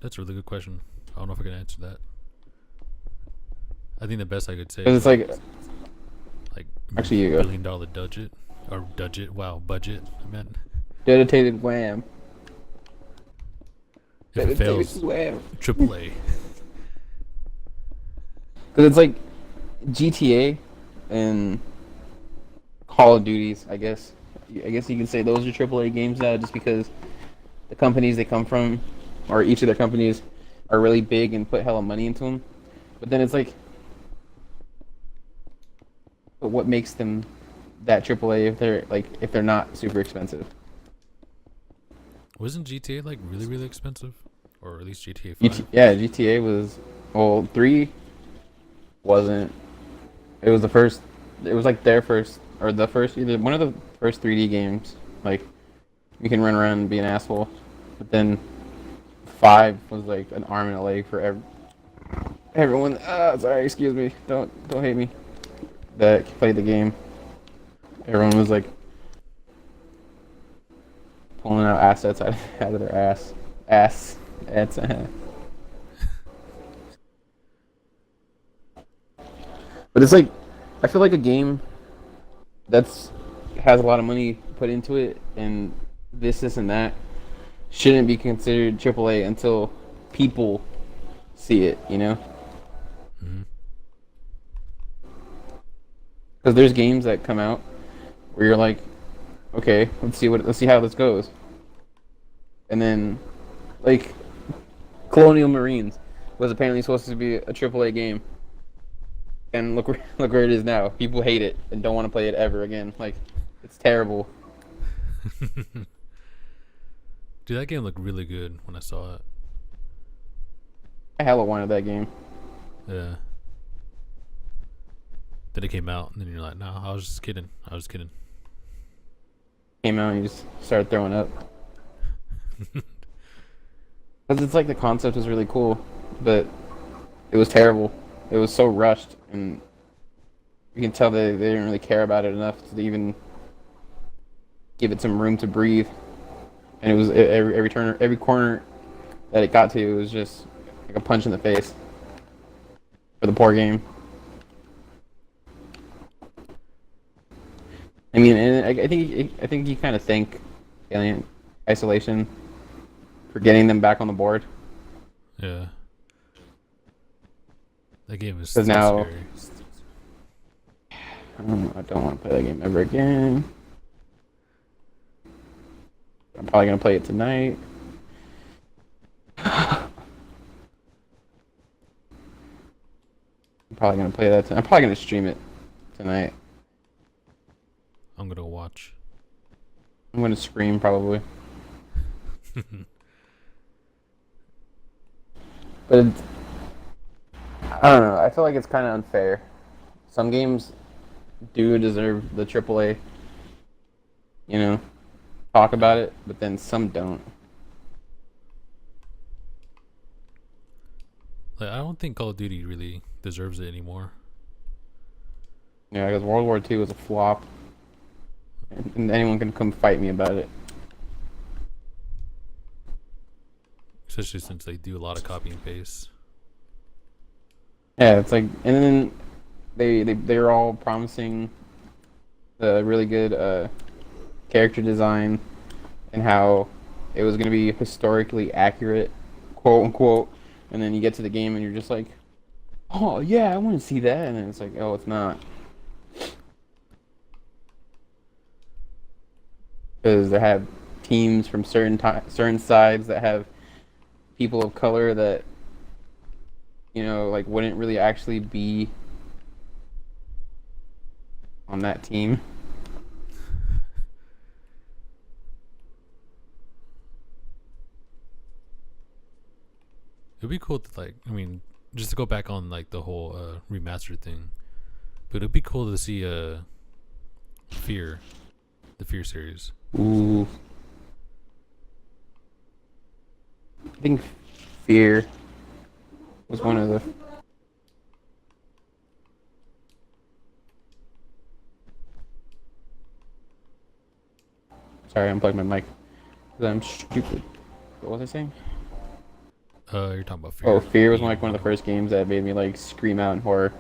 Speaker 2: That's a really good question. I don't know if I can answer that. I think the best I could say
Speaker 1: Because it's
Speaker 2: like
Speaker 1: actually you go.
Speaker 2: $1 billion budget or budget. Wow, budget. I meant
Speaker 1: Dedicated wham.
Speaker 2: if it fails,
Speaker 1: Wham.
Speaker 2: AAA.
Speaker 1: Because it's like GTA and Call of Duties, I guess. I guess you can say those are AAA games now, just because the companies they come from, or each of their companies, are really big and put hella money into them. But then it's like, but what makes them that AAA if they're not super expensive?
Speaker 2: Wasn't GTA like really, really expensive? Or at least GTA 5?
Speaker 1: Yeah, GTA was, well, 3 wasn't. It was the first, it was like their first, or the first, either one of the first 3D games. Like, you can run around and be an asshole. But then 5 was like an arm and a leg for everyone. Sorry, excuse me. Don't hate me. That played the game. Everyone was like pulling out assets out of their ass. But it's like, I feel like a game that's has a lot of money put into it, and this, and that shouldn't be considered AAA until people see it, you know?
Speaker 2: Mm-hmm.
Speaker 1: Because there's games that come out where you're like, okay, let's see how this goes, and then like Colonial Marines was apparently supposed to be a AAA game, and look where it is now. People hate it and don't want to play it ever again. Like, it's terrible.
Speaker 2: Dude, that game looked really good when I saw it.
Speaker 1: I hella wanted that game.
Speaker 2: Yeah. Then it came out, and then you're like, "No, I was just kidding. I was kidding."
Speaker 1: Came out and you just started throwing up. Because it's like the concept was really cool, but it was terrible. It was so rushed, and you can tell they didn't really care about it enough to even give it some room to breathe. And it was every corner that it got to, it was just like a punch in the face for the poor game. I mean, and I think you kind of thank Alien Isolation for getting them back on the board.
Speaker 2: Yeah. That game is
Speaker 1: Because now,
Speaker 2: scary.
Speaker 1: I don't want to play that game ever again. I'm probably gonna play it tonight. I'm probably gonna play that. I'm probably gonna stream it tonight.
Speaker 2: I'm gonna watch.
Speaker 1: I'm gonna scream probably. But I don't know. I feel like it's kind of unfair. Some games do deserve the AAA, you know, talk about it, but then some don't.
Speaker 2: Like, I don't think Call of Duty really deserves it anymore.
Speaker 1: Yeah, because World War II was a flop, and anyone can come fight me about it.
Speaker 2: Especially since they do a lot of copy and paste.
Speaker 1: Yeah, it's like, and then they're all promising a really good character design and how it was going to be historically accurate, quote unquote. And then you get to the game and you're just like, oh yeah, I want to see that. And then it's like, oh, it's not. Because they have teams from certain sides that have people of color that, you know, like wouldn't really actually be on that team.
Speaker 2: It'd be cool to, like, I mean, just to go back on like the whole remaster thing. But it'd be cool to see Fear, the Fear series.
Speaker 1: Ooh. I think Fear was one of the. Sorry, I unplugged my mic. 'Cause I'm stupid. What was I saying?
Speaker 2: You're talking about Fear.
Speaker 1: Oh, Fear was like one of the first games that made me like scream out in horror.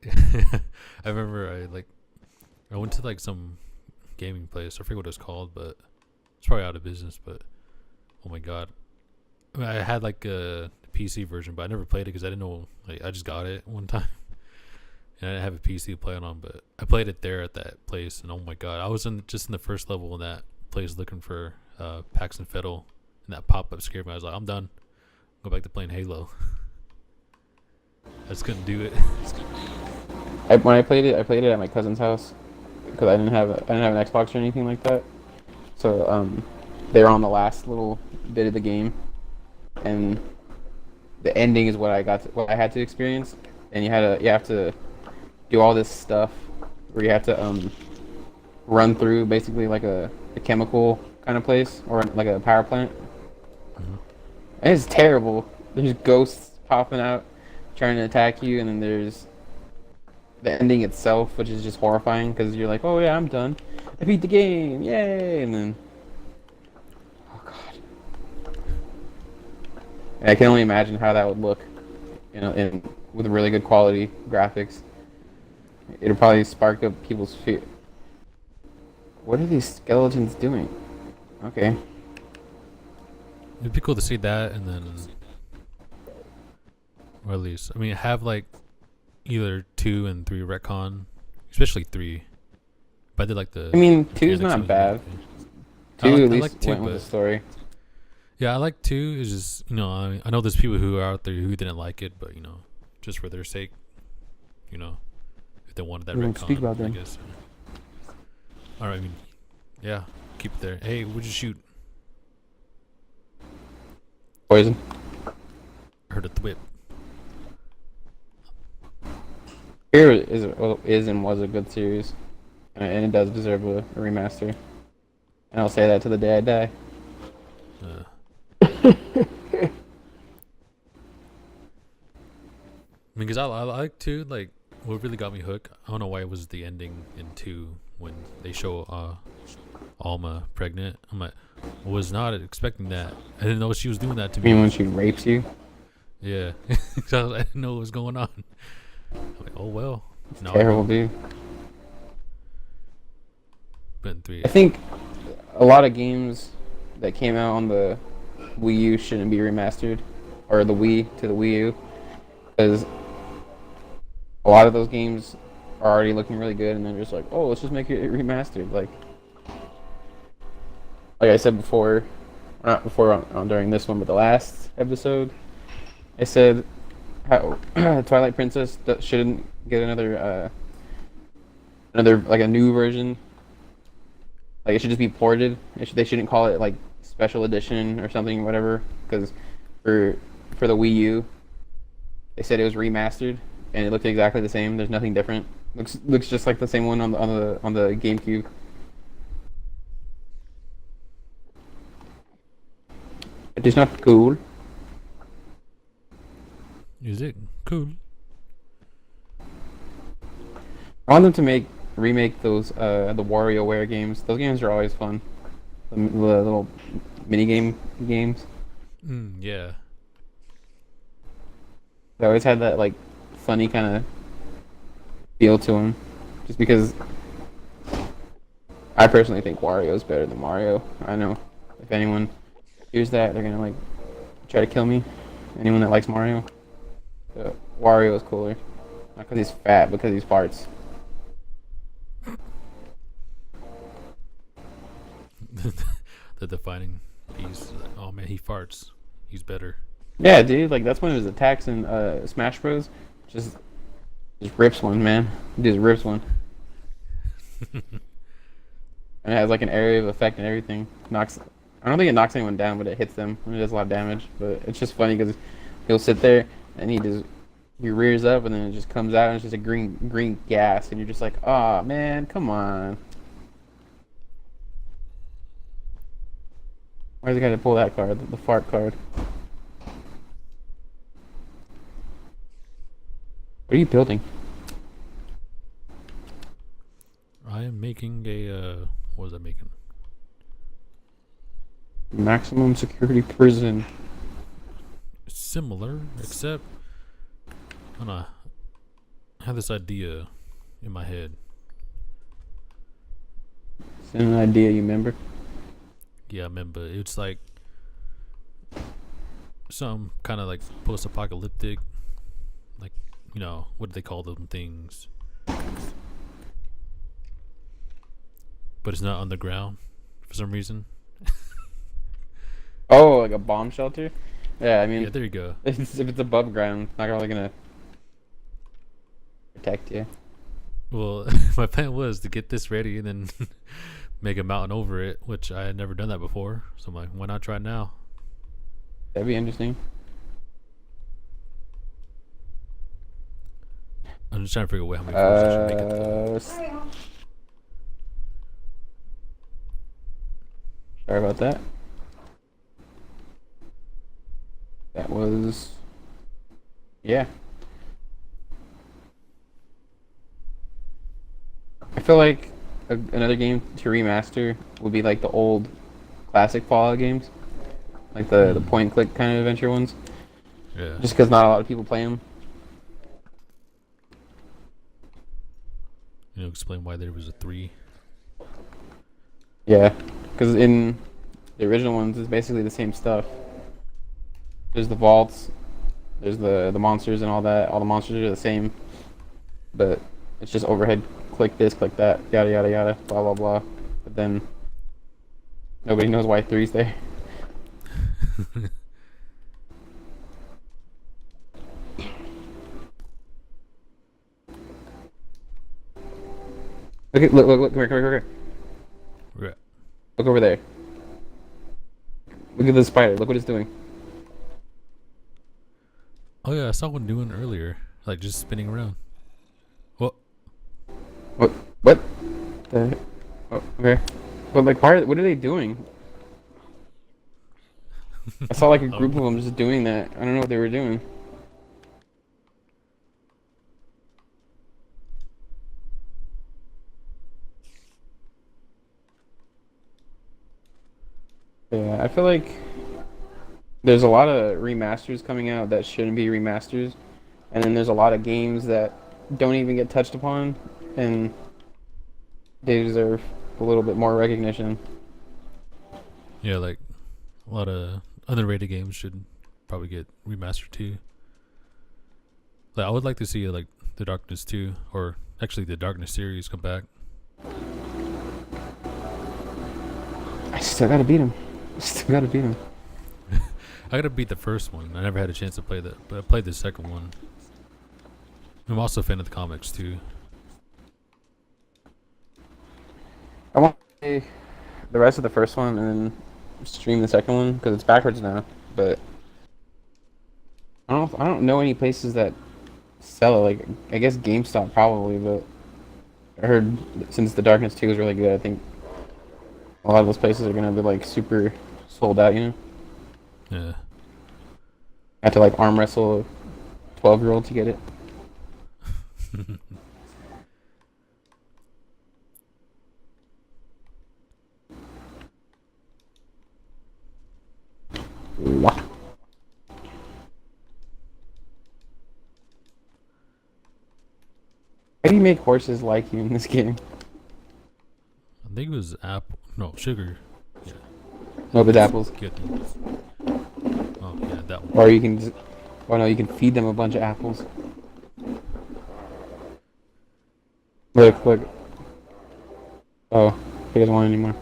Speaker 2: I remember I went to like some gaming place. I forget what it's called, but it's probably out of business. But oh my god, I mean, I had like a PC version, but I never played it because I didn't know. Like, I just got it one time, and I didn't have a PC to play it on. But I played it there at that place, and oh my god, I was just in the first level in that place looking for Pax and Fiddle, and that pop up scared me. I was like, I'm done. Go back to playing Halo. I just couldn't do it.
Speaker 1: When I played it at my cousin's house because I didn't have an Xbox or anything like that. So they were on the last little bit of the game, and the ending is what I had to experience. And you have to do all this stuff where you have to run through basically like a chemical kind of place or like a power plant.
Speaker 2: Mm-hmm.
Speaker 1: And it's terrible. There's ghosts popping out trying to attack you, and then there's the ending itself, which is just horrifying because you're like, oh yeah, I'm done. I beat the game, yay! And then, oh god. And I can only imagine how that would look, you know, with really good quality graphics. It'll probably spark up people's fear. What are these skeletons doing? Okay.
Speaker 2: It'd be cool to see that, and then, or at least, I mean, have like either 2 and 3 retcon, especially 3. But I did like the.
Speaker 1: I mean, two's
Speaker 2: mechanics
Speaker 1: not
Speaker 2: of it.
Speaker 1: bad.
Speaker 2: I
Speaker 1: Two
Speaker 2: like-
Speaker 1: at
Speaker 2: I
Speaker 1: least
Speaker 2: like two,
Speaker 1: went with the
Speaker 2: but-
Speaker 1: story.
Speaker 2: Yeah, I like 2. It's just, I know there's people who are out there who didn't like it, but just for their sake, if they wanted that
Speaker 1: We
Speaker 2: retcon,
Speaker 1: won't speak about
Speaker 2: I
Speaker 1: them.
Speaker 2: guess. All right, I mean, yeah, keep it there. Hey, what'd you shoot?
Speaker 1: Poison.
Speaker 2: Heard a thwip.
Speaker 1: Here is and was a good series, and it does deserve a remaster. And I'll say that to the day I die.
Speaker 2: I mean, because I like 2, like, what really got me hooked, I don't know why it was the ending in 2 when they show Alma pregnant. I'm like, I was not expecting that. I didn't know she was doing that to
Speaker 1: I
Speaker 2: me.
Speaker 1: mean, when she rapes you,
Speaker 2: Yeah. 'Cause I didn't know what was going on. I'm like, oh well. No,
Speaker 1: terrible, dude.
Speaker 2: but in 3.
Speaker 1: I think a lot of games that came out on the Wii U shouldn't be remastered, or the Wii to the Wii U, because a lot of those games are already looking really good, and they're just like, oh, let's just make it remastered. Like I said before, not before during this one, but the last episode, I said how Twilight Princess shouldn't get another like a new version. Like it should just be ported. They shouldn't call it like special edition or something, whatever. Because for the Wii U, they said it was remastered and it looked exactly the same. There's nothing different. Looks just like the same one on the GameCube. It is not cool.
Speaker 2: Is it cool?
Speaker 1: I want them to remake those the WarioWare games. Those games are always fun. The little mini games.
Speaker 2: Yeah.
Speaker 1: They always had that like funny kind of feel to them. Just because I personally think Wario is better than Mario. I know if anyone hears that, they're gonna like try to kill me. Anyone that likes Mario, Wario is cooler. Not because he's fat, because he farts.
Speaker 2: The defining piece. Oh man, he farts. He's better.
Speaker 1: Yeah, dude. Like that's one of his attacks in Smash Bros. Just rips one, man. He just rips one. And it has like an area of effect and everything. I don't think it knocks anyone down, but it hits them and it does a lot of damage. But it's just funny because he'll sit there and he rears up and then it just comes out and it's just a green gas and you're just like, oh man, come on. Why's the guy to pull that card? The fart card. What are you building?
Speaker 2: I am making a what was I making?
Speaker 1: Maximum security prison.
Speaker 2: Similar, except I have this idea in my head.
Speaker 1: It's an idea, you remember?
Speaker 2: Yeah, I remember. It's like some kind of like post-apocalyptic, like, what do they call them things? But it's not underground for some reason.
Speaker 1: Oh, like a bomb shelter? Yeah, I mean,
Speaker 2: Yeah, there you go.
Speaker 1: if it's above ground, it's not really gonna protect you.
Speaker 2: Well, my plan was to get this ready and then make a mountain over it, which I had never done that before. So I'm like, why not try it now?
Speaker 1: That'd be interesting.
Speaker 2: I'm just trying to figure out how many floors I should make it.
Speaker 1: Sorry about that. That was... Yeah. I feel like another game to remaster would be like the old classic Fallout games. Like the point-and-click kind of adventure ones.
Speaker 2: Yeah.
Speaker 1: Just because not a lot of people play them.
Speaker 2: explain why there was a 3.
Speaker 1: Yeah, because in the original ones, it's basically the same stuff. There's the vaults, there's the monsters and all that. All the monsters are the same, but it's just overhead. Click this, click that, yada yada yada, blah blah blah. But then nobody knows why 3's there. Look, come here.
Speaker 2: Yeah.
Speaker 1: Look over there. Look at the spider. Look what it's doing.
Speaker 2: Oh yeah, I saw one doing earlier, like just spinning around. What?
Speaker 1: What? Oh, okay. But like, what are they doing? I saw like a group of them just doing that. I don't know what they were doing. Yeah, I feel like there's a lot of remasters coming out that shouldn't be remasters, and then there's a lot of games that don't even get touched upon, and they deserve a little bit more recognition.
Speaker 2: Yeah, like a lot of underrated games should probably get remastered too. Like I would like to see like the Darkness 2, or actually the Darkness series come back.
Speaker 1: I still gotta beat him.
Speaker 2: I gotta beat the first one. I never had a chance to play that, but I played the second one. I'm also a fan of the comics too.
Speaker 1: I want to play the rest of the first one and then stream the second one because it's backwards now. But I don't know any places that sell it. Like I guess GameStop probably, but I heard since the Darkness 2 is really good, I think a lot of those places are gonna be like super sold out.
Speaker 2: Yeah.
Speaker 1: I had to like arm wrestle a 12-year-old to get it. What? How do you make horses like you in this game?
Speaker 2: I think it was sugar. Yeah.
Speaker 1: No, but apples.
Speaker 2: Oh yeah, that one.
Speaker 1: Or you can just, oh no, you can feed them a bunch of apples. Look. Oh, he doesn't want any more.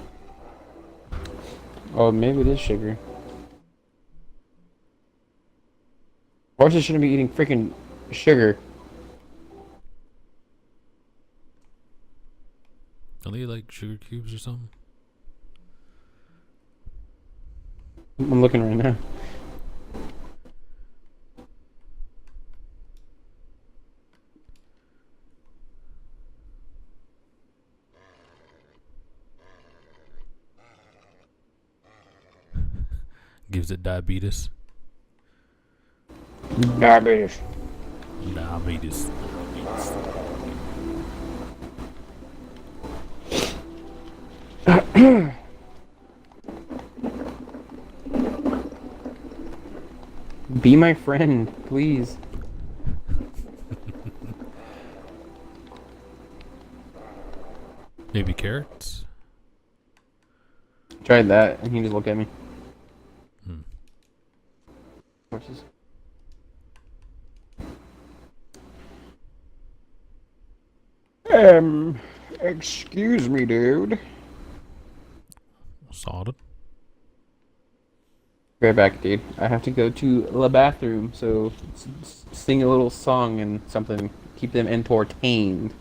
Speaker 1: Oh, maybe it is sugar. Horses shouldn't be eating freaking sugar.
Speaker 2: Don't they like sugar cubes or something?
Speaker 1: I'm looking right now.
Speaker 2: Gives it diabetes.
Speaker 1: Diabetes. Be my friend, please.
Speaker 2: Maybe carrots?
Speaker 1: Tried that, and he just looked at me. Horses. Excuse me, dude.
Speaker 2: Solid.
Speaker 1: Right back, dude. I have to go to the bathroom, so sing a little song and something. Keep them entertained.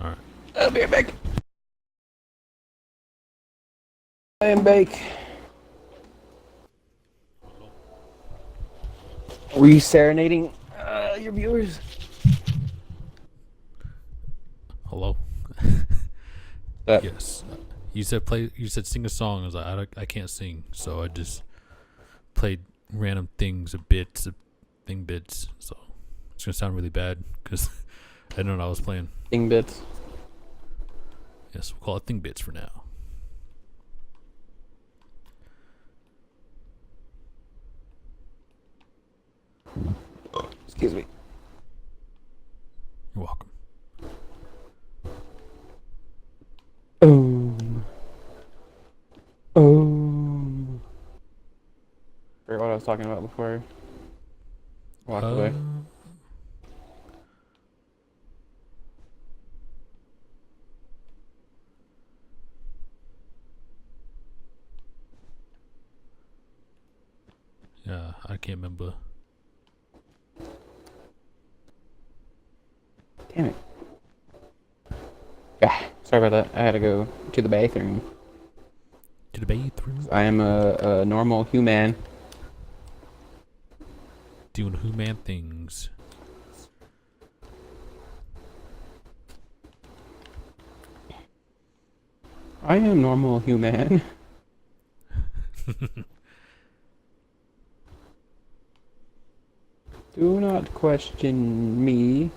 Speaker 2: Alright.
Speaker 1: I'll be right back. I am back. Were you serenading your viewers?
Speaker 2: Hello? Yes. You said sing a song. I was like, I can't sing, so I just played random things, bits. So it's gonna sound really bad because I didn't know what I was playing.
Speaker 1: Thing bits.
Speaker 2: Yes, we'll call it thing bits for now.
Speaker 1: Excuse me.
Speaker 2: You're welcome.
Speaker 1: was talking about before I walked
Speaker 2: Uh,
Speaker 1: away.
Speaker 2: yeah, I can't remember.
Speaker 1: Damn it. Yeah, sorry about that. I had to go to the bathroom.
Speaker 2: To the bathroom.
Speaker 1: I am a normal human.
Speaker 2: Doing who man things.
Speaker 1: I am normal human. Do not question me,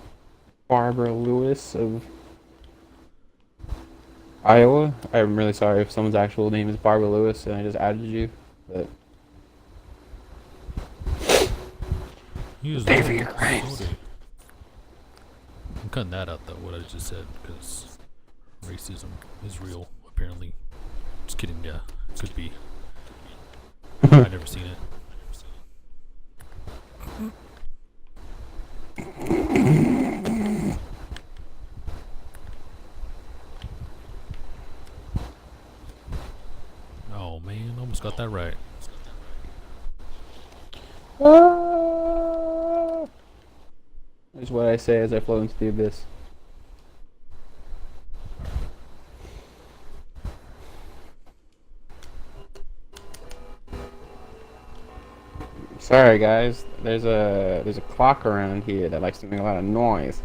Speaker 1: Barbara Lewis of Iowa. I'm really sorry if someone's actual name is Barbara Lewis and I just added you, but pay for your crimes.
Speaker 2: I'm cutting that out though, what I just said, because racism is real, apparently. Just kidding, yeah. Could be. I've never seen it. Oh man, almost got that right.
Speaker 1: Ah! That's what I say as I float into the abyss. Sorry guys, there's a clock around here that likes to make a lot of noise.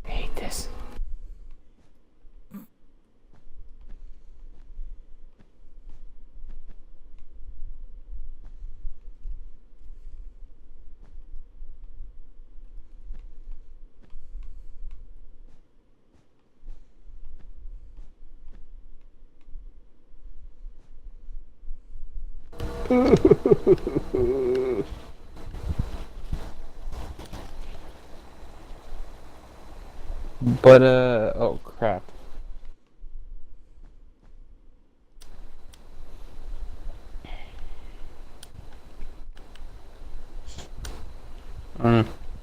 Speaker 1: I hate this. But oh crap.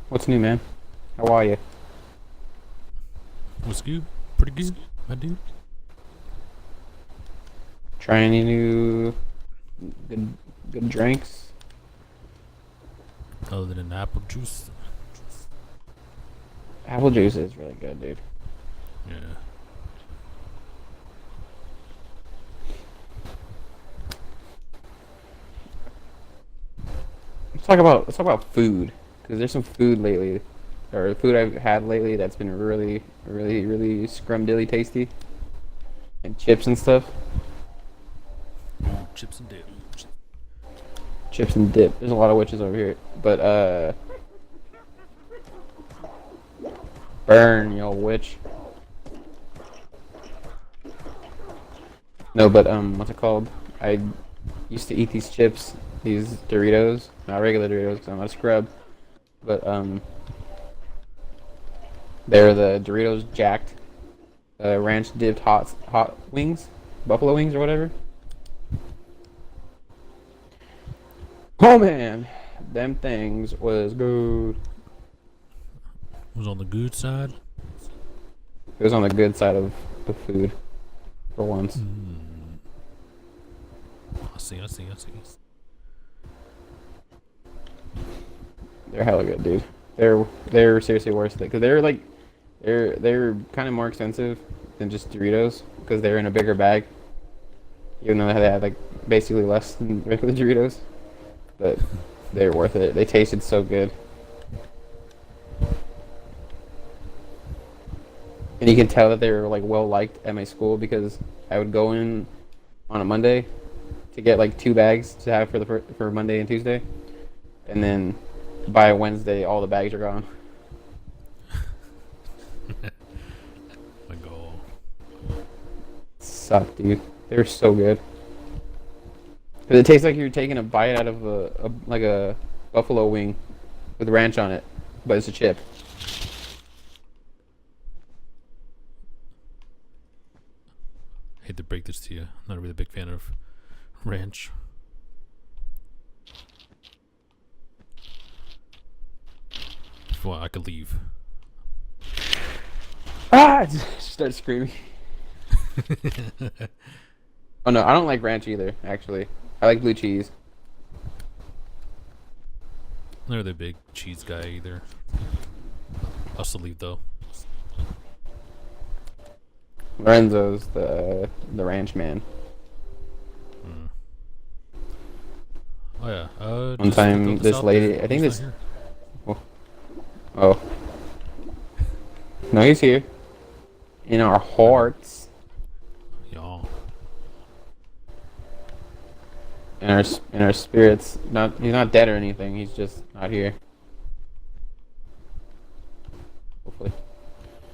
Speaker 1: What's new, man? How are you?
Speaker 2: What's good? Pretty good, my dude.
Speaker 1: Try any new good drinks?
Speaker 2: Other than apple juice.
Speaker 1: Apple juice is really good, dude.
Speaker 2: Yeah.
Speaker 1: Let's talk about food, because there's some food lately, or food I've had lately that's been really scrumdiddly tasty, and chips and stuff.
Speaker 2: Ooh, chips and dip.
Speaker 1: Chips and dip. There's a lot of witches over here, but burn, you witch. No, but what's it called? I used to eat these chips, these Doritos, not regular Doritos, because I'm not a scrub, but they're the Doritos jacked, ranch dipped hot wings, buffalo wings or whatever. Oh man, them things was good.
Speaker 2: Was on the good side.
Speaker 1: It was on the good side of the food, for once.
Speaker 2: I see.
Speaker 1: They're hella good, dude. They're seriously worth it, because they're kind of more expensive than just Doritos, because they're in a bigger bag. Even though they had like basically less than regular Doritos, but they're worth it. They tasted so good, and you can tell that they were like well liked at my school, because I would go in on a Monday to get like 2 bags to have for Monday and Tuesday, and then by Wednesday all the bags are gone.
Speaker 2: My goal.
Speaker 1: Suck, dude. They're so good. 'Cause it tastes like you're taking a bite out of a buffalo wing with ranch on it, but it's a chip.
Speaker 2: Hate to break this to you. I'm not a really big fan of ranch. If you want, I could leave.
Speaker 1: Ah! Just start screaming. Oh no, I don't like ranch either. Actually, I like blue cheese.
Speaker 2: Not really a big cheese guy either. I'll still leave though.
Speaker 1: Lorenzo's the ranch man.
Speaker 2: Mm. Oh yeah.
Speaker 1: One time, this lady, I think this. Oh. No, he's here. In our hearts.
Speaker 2: Y'all.
Speaker 1: In our spirits. He's not dead or anything. He's just not here. Hopefully.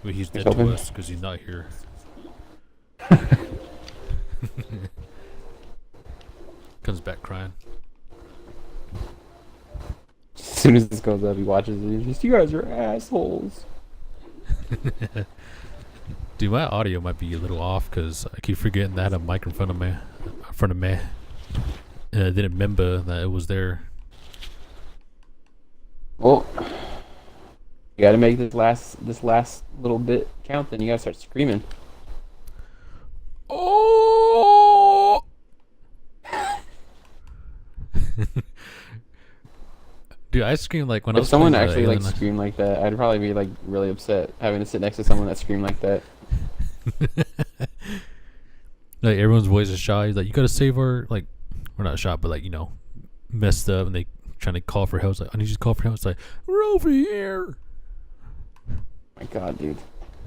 Speaker 2: But he's dead
Speaker 1: hoping.
Speaker 2: to us because he's not here. Comes back crying.
Speaker 1: As soon as this goes up, he watches it. He's just, you guys are assholes.
Speaker 2: Dude, my audio might be a little off because I keep forgetting that I had a mic in front of me. And I didn't remember that it was there.
Speaker 1: Well, you gotta make this last little bit count. Then you gotta start screaming.
Speaker 2: Oh! Dude, I scream like when I
Speaker 1: If
Speaker 2: was
Speaker 1: someone
Speaker 2: playing
Speaker 1: actually like
Speaker 2: Alien.
Speaker 1: screamed like that, I'd probably be like really upset having to sit next to someone that screamed like that.
Speaker 2: Like everyone's voice is shy. He's like, you gotta save our, like, we're not shot, but like, messed up, and they trying to call for help. It's like, I need you to call for help. It's like, we're over here.
Speaker 1: My God, dude.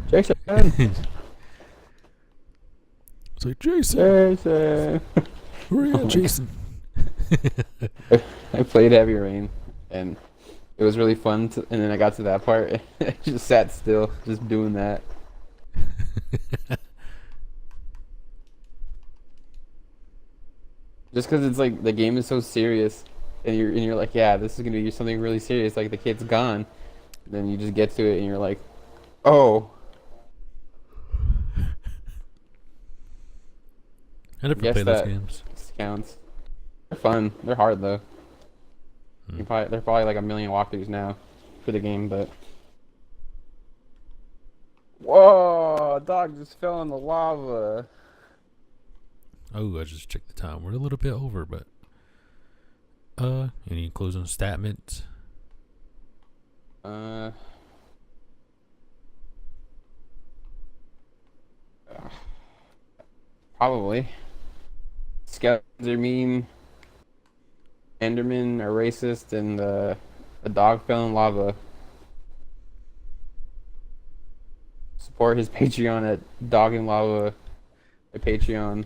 Speaker 1: Jason.
Speaker 2: It's like, Jason,
Speaker 1: Jason.
Speaker 2: where are you at, Jason?
Speaker 1: I played Heavy Rain, and it was really fun. And then I got to that part, and I just sat still, just doing that. Just because it's like the game is so serious, and you're like, yeah, this is gonna be something really serious. Like the kid's gone, then you just get to it, and you're like, oh.
Speaker 2: I never
Speaker 1: Guess
Speaker 2: played those
Speaker 1: that
Speaker 2: games.
Speaker 1: counts. They're fun. They're hard though.
Speaker 2: Hmm.
Speaker 1: They're probably like 1 million walkthroughs now for the game, but. Whoa! Dog just fell in the lava.
Speaker 2: Oh, I just checked the time. We're a little bit over, but any closing statements?
Speaker 1: Probably. Skeletons are mean. Endermen are racist, and a dog fell in lava. Support his Patreon at Dog in Lava. The Patreon.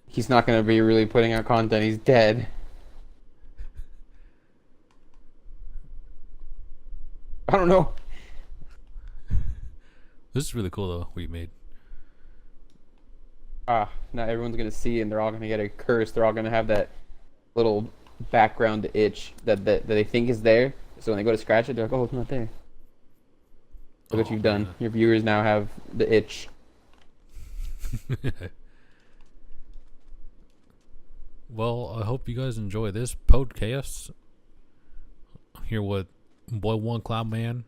Speaker 1: He's not gonna be really putting out content. He's dead. I don't know.
Speaker 2: This is really cool though. We made.
Speaker 1: Now everyone's gonna see, and they're all gonna get a curse. They're all gonna have that little background itch that they think is there. So when they go to scratch it, they're like, "Oh, it's not there." Look what you've done.
Speaker 2: Man.
Speaker 1: Your viewers now have the itch.
Speaker 2: Well, I hope you guys enjoy this podcast. Here with Boy One Clown Man,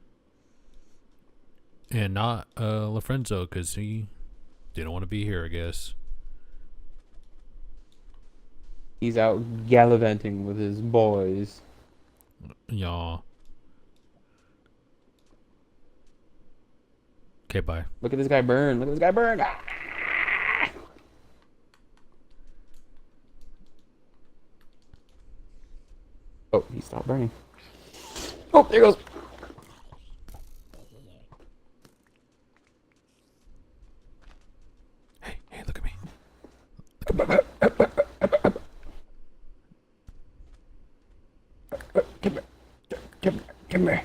Speaker 2: and not LaFrenzo because he didn't want to be here, I guess.
Speaker 1: He's out gallivanting with his boys.
Speaker 2: Yeah. Okay, bye.
Speaker 1: Look at this guy burn. Look at this guy burn. Ah! Oh, he stopped burning. Oh, there he goes.
Speaker 2: Hey, look at me.
Speaker 1: Come here.